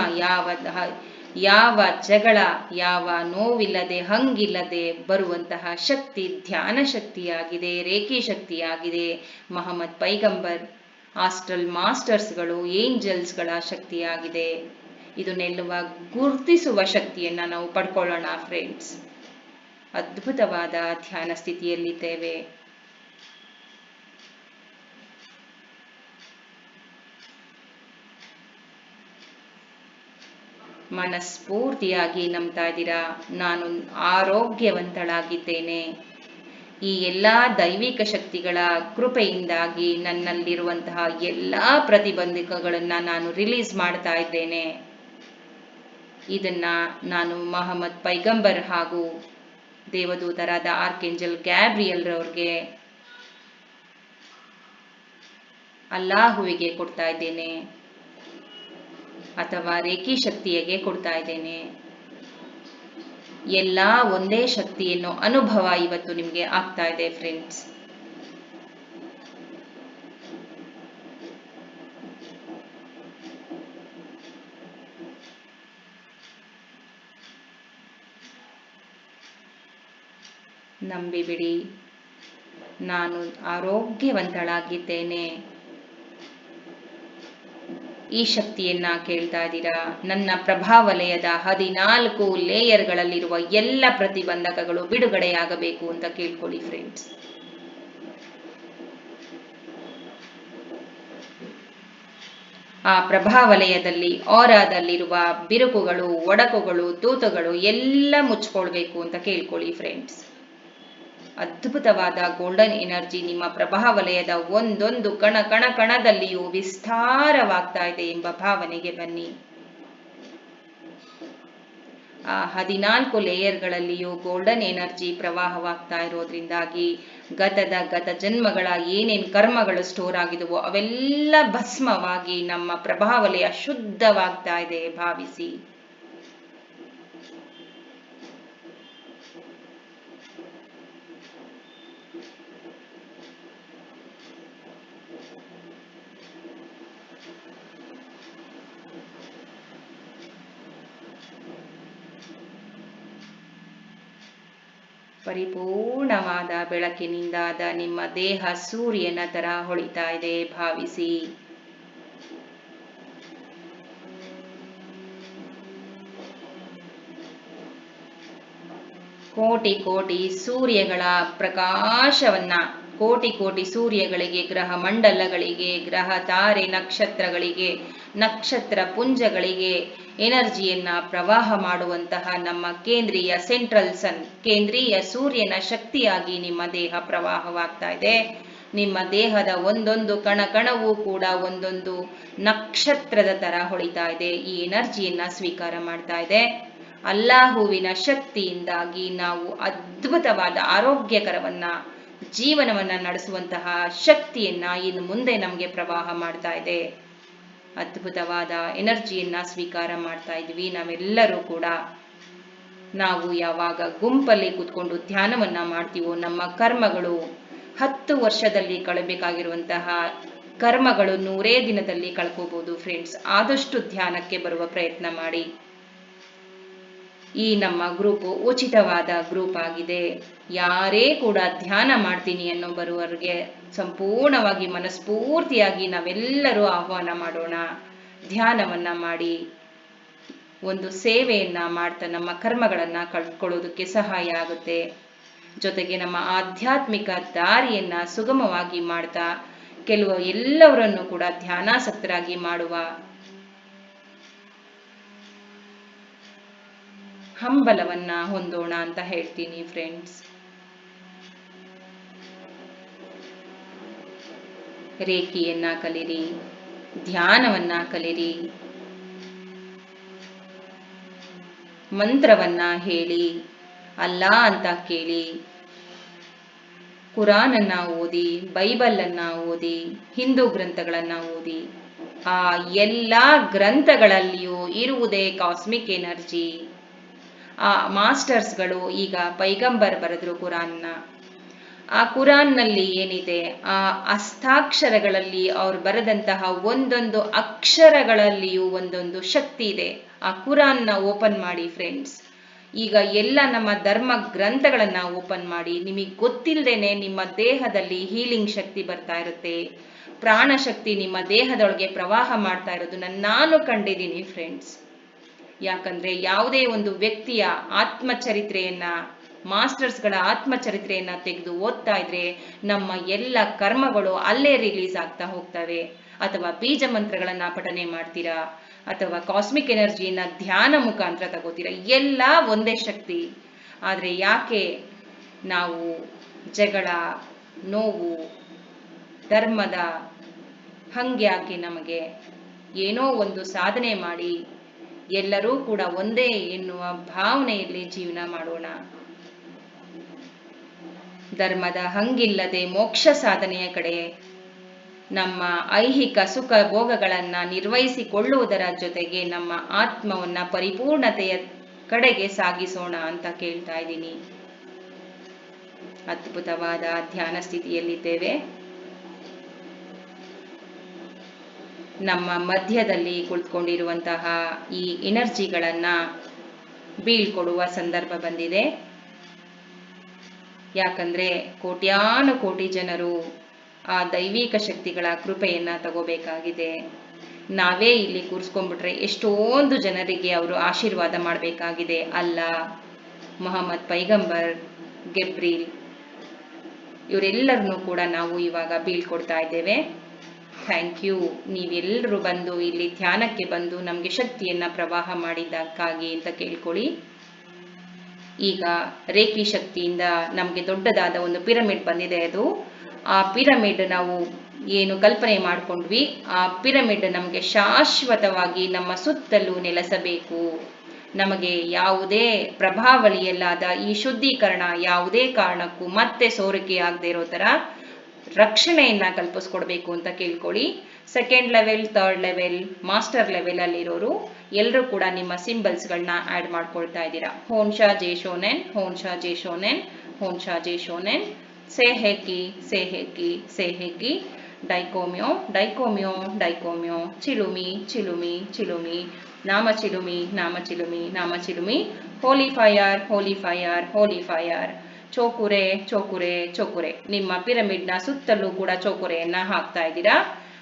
ಯಾವ ಜಗಳ, ಯಾವ ನೋವಿಲ್ಲದೆ, ಹಂಗಿಲ್ಲದೆ ಬರುವಂತಹ ಶಕ್ತಿ ಧ್ಯಾನ ಶಕ್ತಿಯಾಗಿದೆ, ರೇಖಿ ಶಕ್ತಿಯಾಗಿದೆ. ಮಹಮ್ಮದ್ ಪೈಗಂಬರ್, ಆಸ್ಟ್ರಲ್ ಮಾಸ್ಟರ್ಸ್ಗಳು, ಏಂಜಲ್ಸ್ಗಳ ಶಕ್ತಿಯಾಗಿದೆ. ಇದನ್ನೆಲ್ಲವ ಗುರುತಿಸುವ ಶಕ್ತಿಯನ್ನ ನಾವು ಪಡ್ಕೊಳ್ಳೋಣ ಫ್ರೆಂಡ್ಸ್. ಅದ್ಭುತವಾದ ಧ್ಯಾನ ಸ್ಥಿತಿಯಲ್ಲಿದ್ದೇವೆ. ಮನಸ್ಫೂರ್ತಿಯಾಗಿ ನಂಬ್ತಾ ಇದ್ದೀರಾ, ನಾನು ಆರೋಗ್ಯವಂತಳಾಗಿದ್ದೇನೆ. ಈ ಎಲ್ಲ ದೈವಿಕ ಶಕ್ತಿಗಳ ಕೃಪೆಯಿಂದಾಗಿ ನನ್ನಲ್ಲಿರುವಂತಹ ಎಲ್ಲ ಪ್ರತಿಬಂಧಕಗಳನ್ನ ನಾನು ರಿಲೀಸ್ ಮಾಡ್ತಾ ಇದ್ದೇನೆ. ಇದನ್ನ ನಾನು ಮಹಮ್ಮದ್ ಪೈಗಂಬರ್ ಹಾಗೂ ದೇವದೂತರಾದ ಆರ್ಕೇಂಜಲ್ ಗ್ಯಾಬ್ರಿಯಲ್ ರವ್ರಿಗೆ, ಅಲ್ಲಾಹುವಿಗೆ ಕೊಡ್ತಾ ಇದ್ದೇನೆ, ಅಥವಾ ರೇಖಿ ಶಕ್ತಿಯಗೆ ಕೊಡ್ತಾ ಇದ್ದೇನೆ. ಎಲ್ಲ ಒಂದೇ ಶಕ್ತಿ ಎನ್ನೋ ಅನುಭವ ಇವತ್ತು ನಿಮಗೆ ಆಗ್ತಾ ಇದೆ ಫ್ರೆಂಡ್ಸ್. ನಂಬಿಬಿಡಿ, ನಾನು ಆರೋಗ್ಯವಂತಳಾಗಿದ್ದೇನೆ. ಈ ಶಕ್ತಿಯನ್ನ ಕೇಳ್ತಾ ಇದ್ದೀರಾ. ನನ್ನ ಪ್ರಭಾವಲಯದ 14 ಲೇಯರ್ಗಳಲ್ಲಿರುವ ಎಲ್ಲ ಪ್ರತಿಬಂಧಕಗಳು ಬಿಡುಗಡೆಯಾಗಬೇಕು ಅಂತ ಕೇಳ್ಕೊಳ್ಳಿ ಫ್ರೆಂಡ್ಸ್. ಆ ಪ್ರಭಾವಲಯದಲ್ಲಿ, ಆರಾದಲ್ಲಿರುವ ಬಿರುಕುಗಳು, ಒಡಕುಗಳು, ತೂತುಗಳು ಎಲ್ಲ ಮುಚ್ಕೊಳ್ಬೇಕು ಅಂತ ಕೇಳ್ಕೊಳ್ಳಿ ಫ್ರೆಂಡ್ಸ್. ಅದ್ಭುತವಾದ ಗೋಲ್ಡನ್ ಎನರ್ಜಿ ನಿಮ್ಮ ಪ್ರಭಾವಲಯದ ಒಂದೊಂದು ಕಣದಲ್ಲಿಯೂ ವಿಸ್ತಾರವಾಗ್ತಾ ಇದೆ ಎಂಬ ಭಾವನೆಗೆ ಬನ್ನಿ. ಆ 14 ಲೇಯರ್ಗಳಲ್ಲಿಯೂ ಗೋಲ್ಡನ್ ಎನರ್ಜಿ ಪ್ರವಾಹವಾಗ್ತಾ ಇರೋದ್ರಿಂದಾಗಿ ಗತ ಜನ್ಮಗಳ ಏನೇನು ಕರ್ಮಗಳು ಸ್ಟೋರ್ ಆಗಿದವೋ ಅವೆಲ್ಲ ಭಸ್ಮವಾಗಿ ನಮ್ಮ ಪ್ರಭಾವಲಯ ಶುದ್ಧವಾಗ್ತಾ ಇದೆ ಭಾವಿಸಿ. ಪರಿಪೂರ್ಣವಾದ ಬೆಳಕಿನಿಂದಾದ ನಿಮ್ಮ ದೇಹ ಸೂರ್ಯನ ತರ ಹೊಳಿತಾ ಇದೆ ಭಾವಿಸಿ. ಕೋಟಿ ಸೂರ್ಯಗಳ ಪ್ರಕಾಶವನ್ನ, ಕೋಟಿ ಸೂರ್ಯಗಳಿಗೆ, ಗ್ರಹ ಮಂಡಲಗಳಿಗೆ, ಗ್ರಹ ತಾರೆ ನಕ್ಷತ್ರಗಳಿಗೆ, ನಕ್ಷತ್ರ ಪುಂಜಗಳಿಗೆ ಎನರ್ಜಿಯನ್ನ ಪ್ರವಾಹ ಮಾಡುವಂತಹ ನಮ್ಮ ಕೇಂದ್ರೀಯ ಸೆಂಟ್ರಲ್ ಸನ್, ಕೇಂದ್ರೀಯ ಸೂರ್ಯನ ಶಕ್ತಿಯಾಗಿ ನಿಮ್ಮ ದೇಹ ಪ್ರವಾಹವಾಗ್ತಾ ಇದೆ. ನಿಮ್ಮ ದೇಹದ ಒಂದೊಂದು ಕಣಕಣವೂ ಕೂಡ ಒಂದೊಂದು ನಕ್ಷತ್ರದ ತರ ಹೊಳಿತಾ ಇದೆ. ಈ ಎನರ್ಜಿಯನ್ನ ಸ್ವೀಕಾರ ಮಾಡ್ತಾ ಇದೆ. ಅಲ್ಲಾಹುವಿನ ಶಕ್ತಿಯಿಂದಾಗಿ ನಾವು ಅದ್ಭುತವಾದ ಆರೋಗ್ಯಕರವನ್ನ ಜೀವನವನ್ನ ನಡೆಸುವಂತಹ ಶಕ್ತಿಯನ್ನ ಇನ್ನು ಮುಂದೆ ನಮಗೆ ಪ್ರವಾಹ ಮಾಡ್ತಾ ಇದೆ. ಅದ್ಭುತವಾದ ಎನರ್ಜಿಯನ್ನ ಸ್ವೀಕಾರ ಮಾಡ್ತಾ ಇದ್ವಿ ನಾವೆಲ್ಲರೂ ಕೂಡ. ನಾವು ಯಾವಾಗ ಗುಂಪಲ್ಲಿ ಕೂತ್ಕೊಂಡು ಧ್ಯಾನವನ್ನ ಮಾಡ್ತೀವೋ ನಮ್ಮ ಕರ್ಮಗಳು 10 ವರ್ಷದಲ್ಲಿ ಕಳಬೇಕಾಗಿರುವಂತಹ ಕರ್ಮಗಳು 100 ದಿನದಲ್ಲಿ ಕಳ್ಕೋಬಹುದು ಫ್ರೆಂಡ್ಸ್. ಆದಷ್ಟು ಧ್ಯಾನಕ್ಕೆ ಬರುವ ಪ್ರಯತ್ನ ಮಾಡಿ. ಈ ನಮ್ಮ ಗ್ರೂಪ್ ಉಚಿತವಾದ ಗ್ರೂಪ್ ಆಗಿದೆ. ಯಾರೇ ಕೂಡ ಧ್ಯಾನ ಮಾಡ್ತೀನಿ ಅನ್ನೋ ಬರುವವರಿಗೆ ಸಂಪೂರ್ಣವಾಗಿ ಮನಸ್ಫೂರ್ತಿಯಾಗಿ ನಾವೆಲ್ಲರೂ ಆಹ್ವಾನ ಮಾಡೋಣ. ಧ್ಯಾನವನ್ನ ಮಾಡಿ ಒಂದು ಸೇವೆಯನ್ನ ಮಾಡ್ತಾ ನಮ್ಮ ಕರ್ಮಗಳನ್ನ ಕಳ್ಕೊಳ್ಳೋದಕ್ಕೆ ಸಹಾಯ ಆಗುತ್ತೆ. ಜೊತೆಗೆ ನಮ್ಮ ಆಧ್ಯಾತ್ಮಿಕ ದಾರಿಯನ್ನ ಸುಗಮವಾಗಿ ಮಾಡ್ತಾ ಎಲ್ಲವರನ್ನು ಕೂಡ ಧ್ಯಾನಾಸಕ್ತರಾಗಿ ಮಾಡುವ ಹಂಬಲವನ್ನ ಹೊಂದೋಣ ಅಂತ ಹೇಳ್ತೀನಿ ಫ್ರೆಂಡ್ಸ್. ರೇಖಿಯನ್ನ ಕಲಿರಿ, ಧ್ಯಾನವನ್ನ ಕಲಿರಿ, ಮಂತ್ರವನ್ನ ಹೇಳಿ, ಅಲ್ಲಾ ಅಂತ ಕೇಳಿ, ಕುರಾನನ್ನ ಓದಿ, ಬೈಬಲ್ ಅನ್ನ ಓದಿ, ಹಿಂದೂ ಗ್ರಂಥಗಳನ್ನ ಓದಿ. ಆ ಎಲ್ಲ ಗ್ರಂಥಗಳಲ್ಲಿಯೂ ಇರುವುದೇ ಕಾಸ್ಮಿಕ್ ಎನರ್ಜಿ. ಆ ಮಾಸ್ಟರ್ಸ್ಗಳು ಈಗ ಪೈಗಂಬರ್ ಬರೆದ್ರು ಕುರಾನ್ನ. ಆ ಕುರಾನ್ನಲ್ಲಿ ಏನಿದೆ, ಆ ಹಸ್ತಾಕ್ಷರಗಳಲ್ಲಿ ಅವ್ರು ಬರೆದಂತಹ ಒಂದೊಂದು ಅಕ್ಷರಗಳಲ್ಲಿಯೂ ಒಂದೊಂದು ಶಕ್ತಿ ಇದೆ. ಆ ಕುರಾನ್ನ ಓಪನ್ ಮಾಡಿ ಫ್ರೆಂಡ್ಸ್. ಈಗ ಎಲ್ಲ ನಮ್ಮ ಧರ್ಮ ಗ್ರಂಥಗಳನ್ನ ಓಪನ್ ಮಾಡಿ. ನಿಮಗೆ ಗೊತ್ತಿಲ್ಲದೇನೆ ನಿಮ್ಮ ದೇಹದಲ್ಲಿ ಹೀಲಿಂಗ್ ಶಕ್ತಿ ಬರ್ತಾ ಇರುತ್ತೆ. ಪ್ರಾಣಶಕ್ತಿ ನಿಮ್ಮ ದೇಹದೊಳಗೆ ಪ್ರವಾಹ ಮಾಡ್ತಾ ಇರೋದನ್ನ ನಾನು ಕಂಡಿದ್ದೀನಿ ಫ್ರೆಂಡ್ಸ್. ಯಾಕಂದ್ರೆ ಯಾವುದೇ ಒಂದು ವ್ಯಕ್ತಿಯ ಆತ್ಮಚರಿತ್ರೆಯನ್ನ, ಮಾಸ್ಟರ್ಸ್ಗಳ ಆತ್ಮಚರಿತ್ರೆಯನ್ನ ತೆಗೆದು ಓದ್ತಾ ಇದ್ರೆ ನಮ್ಮ ಎಲ್ಲ ಕರ್ಮಗಳು ಅಲ್ಲೇ ರಿಲೀಸ್ ಆಗ್ತಾ ಹೋಗ್ತವೆ. ಅಥವಾ ಬೀಜ ಮಂತ್ರಗಳನ್ನ ಪಠನೆ ಮಾಡ್ತೀರಾ, ಅಥವಾ ಕಾಸ್ಮಿಕ್ ಎನರ್ಜಿಯನ್ನ ಧ್ಯಾನ ಮುಖಾಂತರ ತಗೋತೀರಾ. ಎಲ್ಲ ಒಂದೇ ಶಕ್ತಿ. ಆದ್ರೆ ಯಾಕೆ ನಾವು ಜಗಳ, ನೋವು, ಧರ್ಮದ ಹಂಗ್ಯಾಕೆ ನಮಗೆ? ಏನೋ ಒಂದು ಸಾಧನೆ ಮಾಡಿ ಎಲ್ಲರೂ ಕೂಡ ಒಂದೇ ಎನ್ನುವ ಭಾವನೆಯಲ್ಲಿ ಜೀವನ ಮಾಡೋಣ. ಧರ್ಮದ ಹಂಗಿಲ್ಲದೆ ಮೋಕ್ಷ ಸಾಧನೆಯ ಕಡೆ ನಮ್ಮ ಐಹಿಕ ಸುಖ ಭೋಗಗಳನ್ನ ನಿರ್ವಹಿಸಿಕೊಳ್ಳುವುದರ ಜೊತೆಗೆ ನಮ್ಮ ಆತ್ಮವನ್ನ ಪರಿಪೂರ್ಣತೆಯ ಕಡೆಗೆ ಸಾಗಿಸೋಣ ಅಂತ ಕೇಳ್ತಾ ಇದ್ದೀನಿ. ಅದ್ಭುತವಾದ ಧ್ಯಾನ ಸ್ಥಿತಿಯಲ್ಲಿದ್ದೇವೆ. ನಮ್ಮ ಮಧ್ಯದಲ್ಲಿ ಕುಳಿತುಕೊಂಡಿರುವಂತಹ ಈ ಎನರ್ಜಿಗಳನ್ನ ಬೀಳ್ಕೊಡುವ ಸಂದರ್ಭ ಬಂದಿದೆ. ಯಾಕಂದ್ರೆ ಕೋಟ್ಯಾನುಕೋಟಿ ಜನರು ಆ ದೈವಿಕ ಶಕ್ತಿಗಳ ಕೃಪೆಯನ್ನ ತಗೋಬೇಕಾಗಿದೆ. ನಾವೇ ಇಲ್ಲಿ ಕೂರಿಸ್ಕೊಂಡ್ಬಿಟ್ರೆ ಎಷ್ಟೊಂದು ಜನರಿಗೆ ಅವರು ಆಶೀರ್ವಾದ ಮಾಡಬೇಕಾಗಿದೆ. ಅಲ್ಲಾ, ಮೊಹಮ್ಮದ್ ಪೈಗಂಬರ್, ಗೆಬ್ರೀಲ್ ಇವರೆಲ್ಲರನ್ನೂ ಕೂಡ ನಾವು ಇವಾಗ ಬೀಳ್ಕೊಡ್ತಾ ಇದ್ದೇವೆ. Thank you. ನೀವೆಲ್ಲರೂ ಬಂದು ಇಲ್ಲಿ ಧ್ಯಾನಕ್ಕೆ ಬಂದು ನಮಗೆ ಶಕ್ತಿಯನ್ನ ಪ್ರವಾಹ ಮಾಡಿದ್ದಕ್ಕಾಗಿ ಅಂತ ಕೇಳ್ಕೊಳ್ಳಿ. ಈಗ ರೇಖಿ ಶಕ್ತಿಯಿಂದ ನಮಗೆ ದೊಡ್ಡದಾದ ಒಂದು ಪಿರಮಿಡ್ ಬಂದಿದೆ. ಅದು ಆ ಪಿರಮಿಡ್ ನಾವು ಏನು ಕಲ್ಪನೆ ಮಾಡ್ಕೊಂಡ್ವಿ, ಆ ಪಿರಮಿಡ್ ನಮಗೆ ಶಾಶ್ವತವಾಗಿ ನಮ್ಮ ಸುತ್ತಲೂ ನೆಲೆಸಬೇಕು. ನಮಗೆ ಯಾವುದೇ ಪ್ರಭಾವಳಿಯಲ್ಲಾದ ಈ ಶುದ್ಧೀಕರಣ ಯಾವುದೇ ಕಾರಣಕ್ಕೂ ಮತ್ತೆ ಸೋರಿಕೆ ಆಗದೆ ಇರೋ ತರ ರಕ್ಷಣೆಯನ್ನ ಕಲ್ಪಿಸ್ಕೊಡ್ಬೇಕು ಅಂತ ಕೇಳ್ಕೊಳ್ಳಿ. 2nd level, 3rd level, master level ಅಲ್ಲಿರೋರು ಎಲ್ಲರೂ ಕೂಡ ನಿಮ್ಮ ಸಿಂಬಲ್ಸ್ಗಳನ್ನ ಆಡ್ ಮಾಡ್ಕೊಳ್ತಾ ಇದ್ದೀರಾ. ಹೋನ್ಶಾ ಜೇಶೋನೆನ್, ಹೋನ್ಶಾ ಜೇಶೋನೆನ್, ಹೋನ್ಶಾ ಜೇಶೋನೆನ್, ಸೇಹೆಕಿ, ಸೇಹೆಕಿ, ಸೇಹೆಕಿ, ಡೈಕೋಮ್ಯೋ, ಡೈಕೋಮ್ಯೋ, ಡೈಕೋಮ್ಯೋ, ಚಿಲುಮಿ, ಚಿಲುಮಿ, ಚಿಲುಮಿ, ನಾಮ ಚಿಲುಮಿ, ನಾಮ ಚಿಲುಮಿ, ನಾಮ ಚಿಲುಮಿ, holy fire, holy fire, holy fire, ಚೋಕುರೆ, ಚೋಕುರೆ, ಚೋಕುರೆ. ನಿಮ್ಮ ಪಿರಮಿಡ್ನ ಸುತ್ತಲೂ ಕೂಡ ಚೋಕುರೆಯನ್ನ ಹಾಕ್ತಾ ಇದ್ದೀರಾ.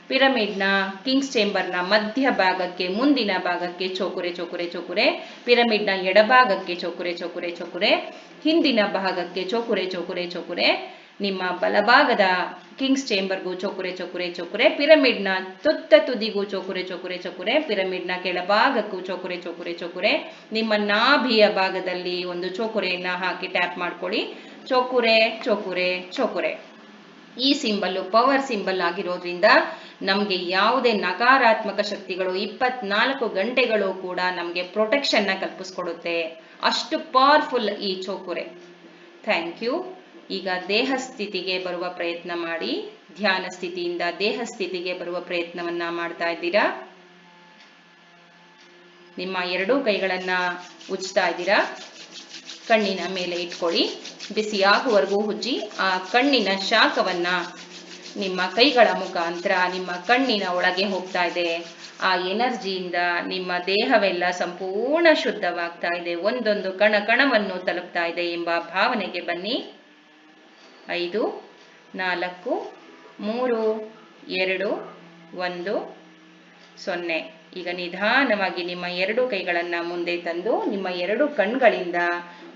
ಪಿರಮಿಡ್ನ ಕಿಂಗ್ಸ್ ಚೇಂಬರ್ನ ಮಧ್ಯ ಭಾಗಕ್ಕೆ, ಮುಂದಿನ ಭಾಗಕ್ಕೆ ಚೋಕುರೆ, ಚೋಕುರೆ, ಚೋಕುರೆ. ಪಿರಮಿಡ್ನ ಎಡಭಾಗಕ್ಕೆ ಚೋಕುರೆ, ಚೋಕುರೆ, ಚೋಕುರೆ. ಹಿಂದಿನ ಭಾಗಕ್ಕೆ ಚೋಕುರೆ, ಚೋಕುರೆ, ಚೋಕುರೆ. ನಿಮ್ಮ ಬಲಭಾಗದ ಕಿಂಗ್ಸ್ ಚೇಂಬರ್ಗೂ ಚೋಕುರೆ ಚೋಕುರೆ ಚೋಕುರೆ, ಪಿರಮಿಡ್ನ ತುತ್ತ ತುದಿಗೂ ಚೋಕುರೆ ಚೋಕುರೆ ಚೋಕುರೆ, ಪಿರಮಿಡ್ನ ಕೆಳಭಾಗಕ್ಕೂ ಚೋಕುರೆ ಚೋಕುರೆ ಚೋಕುರೆ, ನಿಮ್ಮ ನಾಭಿಯ ಭಾಗದಲ್ಲಿ ಒಂದು ಚೋಕುರೆಯನ್ನ ಹಾಕಿ ಟ್ಯಾಪ್ ಮಾಡ್ಕೊಳ್ಳಿ. ಚೋಕುರೆ ಚೋಕುರೆ ಚೋಕುರೆ. ಈ ಸಿಂಬಲ್ ಪವರ್ ಸಿಂಬಲ್ ಆಗಿರೋದ್ರಿಂದ ನಮಗೆ ಯಾವುದೇ ನಕಾರಾತ್ಮಕ ಶಕ್ತಿಗಳು 24 ಗಂಟೆಗಳು ಕೂಡ ನಮಗೆ ಪ್ರೊಟೆಕ್ಷನ್ನ ಕಲ್ಪಿಸ್ಕೊಡುತ್ತೆ. ಅಷ್ಟು ಪವರ್ಫುಲ್ ಈ ಚೋಕುರೆ. Thank you. ಈಗ ದೇಹ ಸ್ಥಿತಿಗೆ ಬರುವ ಪ್ರಯತ್ನ ಮಾಡಿ. ಧ್ಯಾನ ಸ್ಥಿತಿಯಿಂದ ದೇಹ ಸ್ಥಿತಿಗೆ ಬರುವ ಪ್ರಯತ್ನವನ್ನ ಮಾಡ್ತಾ ಇದ್ದೀರಾ. ನಿಮ್ಮ ಎರಡೂ ಕೈಗಳನ್ನ ಉಜ್ತಾ ಇದ್ದೀರಾ. ಕಣ್ಣಿನ ಮೇಲೆ ಇಟ್ಕೊಳ್ಳಿ. ಬಿಸಿಯಾಗುವವರೆಗೂ ಉಜ್ಜಿ ಆ ಕಣ್ಣಿನ ಶಾಖವನ್ನ ನಿಮ್ಮ ಕೈಗಳ ಮುಖಾಂತರ ನಿಮ್ಮ ಕಣ್ಣಿನ ಒಳಗೆ ಹೋಗ್ತಾ ಇದೆ. ಆ ಎನರ್ಜಿಯಿಂದ ನಿಮ್ಮ ದೇಹವೆಲ್ಲ ಸಂಪೂರ್ಣ ಶುದ್ಧವಾಗ್ತಾ ಇದೆ. ಒಂದೊಂದು ಕಣ ಕಣವನ್ನು ತಲುಪ್ತಾ ಇದೆ ಎಂಬ ಭಾವನೆಗೆ ಬನ್ನಿ. 5 4 3 2 1 0. ಈಗ ನಿಧಾನವಾಗಿ ನಿಮ್ಮ ಎರಡು ಕೈಗಳನ್ನ ಮುಂದೆ ತಂದು ನಿಮ್ಮ ಎರಡು ಕಣ್ಗಳಿಂದ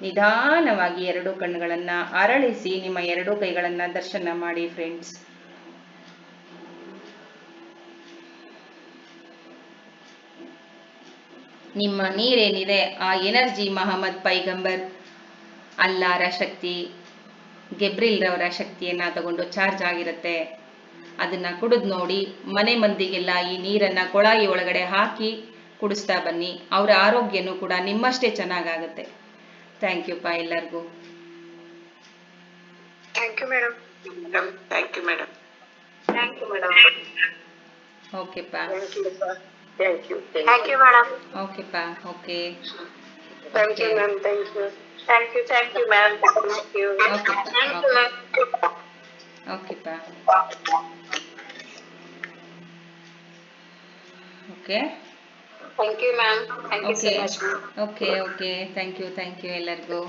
ನಿಧಾನವಾಗಿ ಎರಡು ಕಣ್ಗಳನ್ನ ಅರಳಿಸಿ ನಿಮ್ಮ ಎರಡು ಕೈಗಳನ್ನ ದರ್ಶನ ಮಾಡಿ ಫ್ರೆಂಡ್ಸ್. ನಿಮ್ಮ ನೀರೇನಿದೆ ಆ ಎನರ್ಜಿ ಮಹಮ್ಮದ್ ಪೈಗಂಬರ್ ಅಲ್ಲಾರ ಶಕ್ತಿ, ಗೆಬ್ರಿಲ್ ರವರ ಶಕ್ತಿಯನ್ನ ತಗೊಂಡು ಚಾರ್ಜ್ ಆಗಿರುತ್ತೆ. ಅದನ್ನ ಕುಡಿದು ನೋಡಿ. ಮನೆ ಮಂದಿಗೆಲ್ಲ ಈ ನೀರನ್ನ ಕೊಳಾಯಿ ಒಳಗಡೆ ಹಾಕಿ ಕುಡಿಸ್ತಾ ಬನ್ನಿ. ಅವರ ಆರೋಗ್ಯನೂ ಕೂಡ ನಿಮ್ಮಷ್ಟೇ ಚೆನ್ನಾಗಾಗುತ್ತೆ. ಥ್ಯಾಂಕ್ ಯು ಪಾ ಎಲ್ಲರಿಗೂ. Thank you madam. Thank you madam. Thank you madam. Okay ಪಾ. Thank you. Thank you madam. Okay ಪಾ. Okay. Thank you ma'am. Thank you. Thank you. Thank you ma'am. Thank you. Okay ಪಾ. Okay. Thank you ma'am. Thank you so much. Okay okay. Thank you ಎಲ್ಲರಿಗೂ.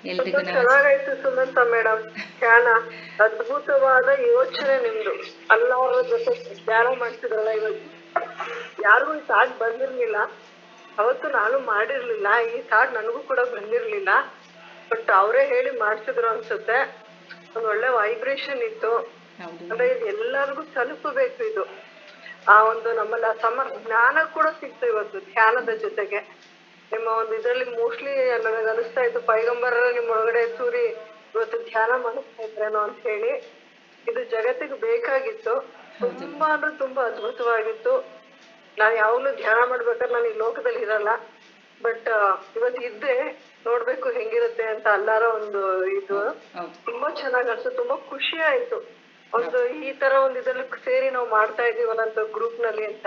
ತುಂಬಾ ಚೆನ್ನಾಗಾಯ್ತು Sumanta madam. ಧ್ಯಾನ ಅದ್ಭುತವಾದ ಯೋಚನೆ ನಿಮ್ದು. ಅಲ್ಲಾಹರ ಜೊತೆ ಧ್ಯಾನ ಮಾಡ್ತಿದ್ರಲ್ಲ ಇವತ್ತು. ಯಾರಿಗೂ ಈ ಥಾಟ್ ಬಂದಿರ್ಲಿಲ್ಲ. ಅವತ್ತು ನಾನು ಮಾಡಿರ್ಲಿಲ್ಲ. ಈ ಥಾಟ್ ನನಗೂ ಕೂಡ ಬಂದಿರ್ಲಿಲ್ಲ. ಬಟ್ ಅವರೇ ಹೇಳಿ ಮಾಡ್ಸಿದ್ರು ಅನ್ಸುತ್ತೆ. ಒಂದ್ ಒಳ್ಳೆ ವೈಬ್ರೇಷನ್ ಇತ್ತು. ಅಂದ್ರೆ ಇದು ಎಲ್ಲರಿಗೂ ತಲುಪಬೇಕು ಇದು. ಆ ಒಂದು ನಮ್ಮಲ್ಲಿ ಜ್ಞಾನ ಕೂಡ ಸಿಕ್ತು ಇವತ್ತು ಧ್ಯಾನದ ಜೊತೆಗೆ. ನಿಮ್ಮ ಒಂದು ಇದರಲ್ಲಿ ಮೋಸ್ಟ್ಲಿ ನನಗೆ ಅನಿಸ್ತಾ ಇತ್ತು ಪೈಗಂಬರ ನಿಮ್ಮ ಒಳಗಡೆ ಸೂರಿ ಇವತ್ತು ಧ್ಯಾನ ಮಾಡಿಸ್ತಾ ಇದ್ರೇನೋ ಅಂತ ಹೇಳಿ. ಇದು ಜಗತ್ತಿಗೆ ಬೇಕಾಗಿತ್ತು. ತುಂಬಾ ಅಂದ್ರೆ ತುಂಬಾ ಅದ್ಭುತವಾಗಿತ್ತು. ನಾನು ಯಾವಾಗ್ಲೂ ಧ್ಯಾನ ಮಾಡ್ಬೇಕಾದ್ರೆ ನಾನು ಈ ಲೋಕದಲ್ಲಿ ಇರಲ್ಲ. ಬಟ್ ಇವತ್ತು ಇದ್ದೆ ನೋಡ್ಬೇಕು ಹೆಂಗಿರುತ್ತೆ ಅಂತ ಅಲ್ಲಾರ ಒಂದು ಇದು ತುಂಬಾ ಚೆನ್ನಾಗಿ ಅನ್ಸುತ್ತೆ. ತುಂಬಾ ಖುಷಿ ಆಯ್ತು. ಒಂದು ಈ ತರ ಒಂದು ಇದ್ರಲ್ಲಿ ಸೇರಿ ನಾವು ಮಾಡ್ತಾ ಇದೀವಲ್ಲ ಅಂತ ಗ್ರೂಪ್ ನಲ್ಲಿ ಅಂತ.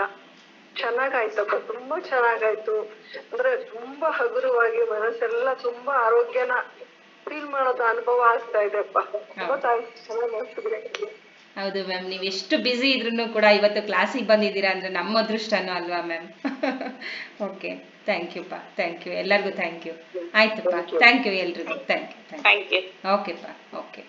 ಚೆನ್ನಾಗಾಯ್ತಪ್ಪ. ತುಂಬಾ ಚೆನ್ನಾಗಾಯ್ತು. ಅಂದ್ರೆ ತುಂಬಾ ಹಗುರವಾಗಿ ಮನಸ್ಸೆಲ್ಲ ತುಂಬಾ ಆರೋಗ್ಯನ ಫೀಲ್ ಮಾಡೋದು ಅನುಭವ ಆಗ್ತಾ ಇದೆಪ್ಪ. ತುಂಬಾ ಚೆನ್ನಾಗಿ ಮಾಡ್ತಿದ್ರೆ. ಹೌದು ಮ್ಯಾಮ್. ನೀವು ಎಷ್ಟು ಬ್ಯುಸಿ ಇದ್ರೂ ಕೂಡ ಇವತ್ತು ಕ್ಲಾಸಿಗೆ ಬಂದಿದ್ದೀರಾ ಅಂದ್ರೆ ನಮ್ಮ ಅದೃಷ್ಟನೂ ಅಲ್ವಾ ಮ್ಯಾಮ್. ಓಕೆ. ಥ್ಯಾಂಕ್ ಯು ಪಾ. ಥ್ಯಾಂಕ್ ಯು ಎಲ್ಲರಿಗೂ. Thank you. ಆಯ್ತಪ್ಪ. ಥ್ಯಾಂಕ್ ಯು ಎಲ್ರಿಗೂ. Thank you. ಓಕೆ ಪಾ. ಓಕೆ.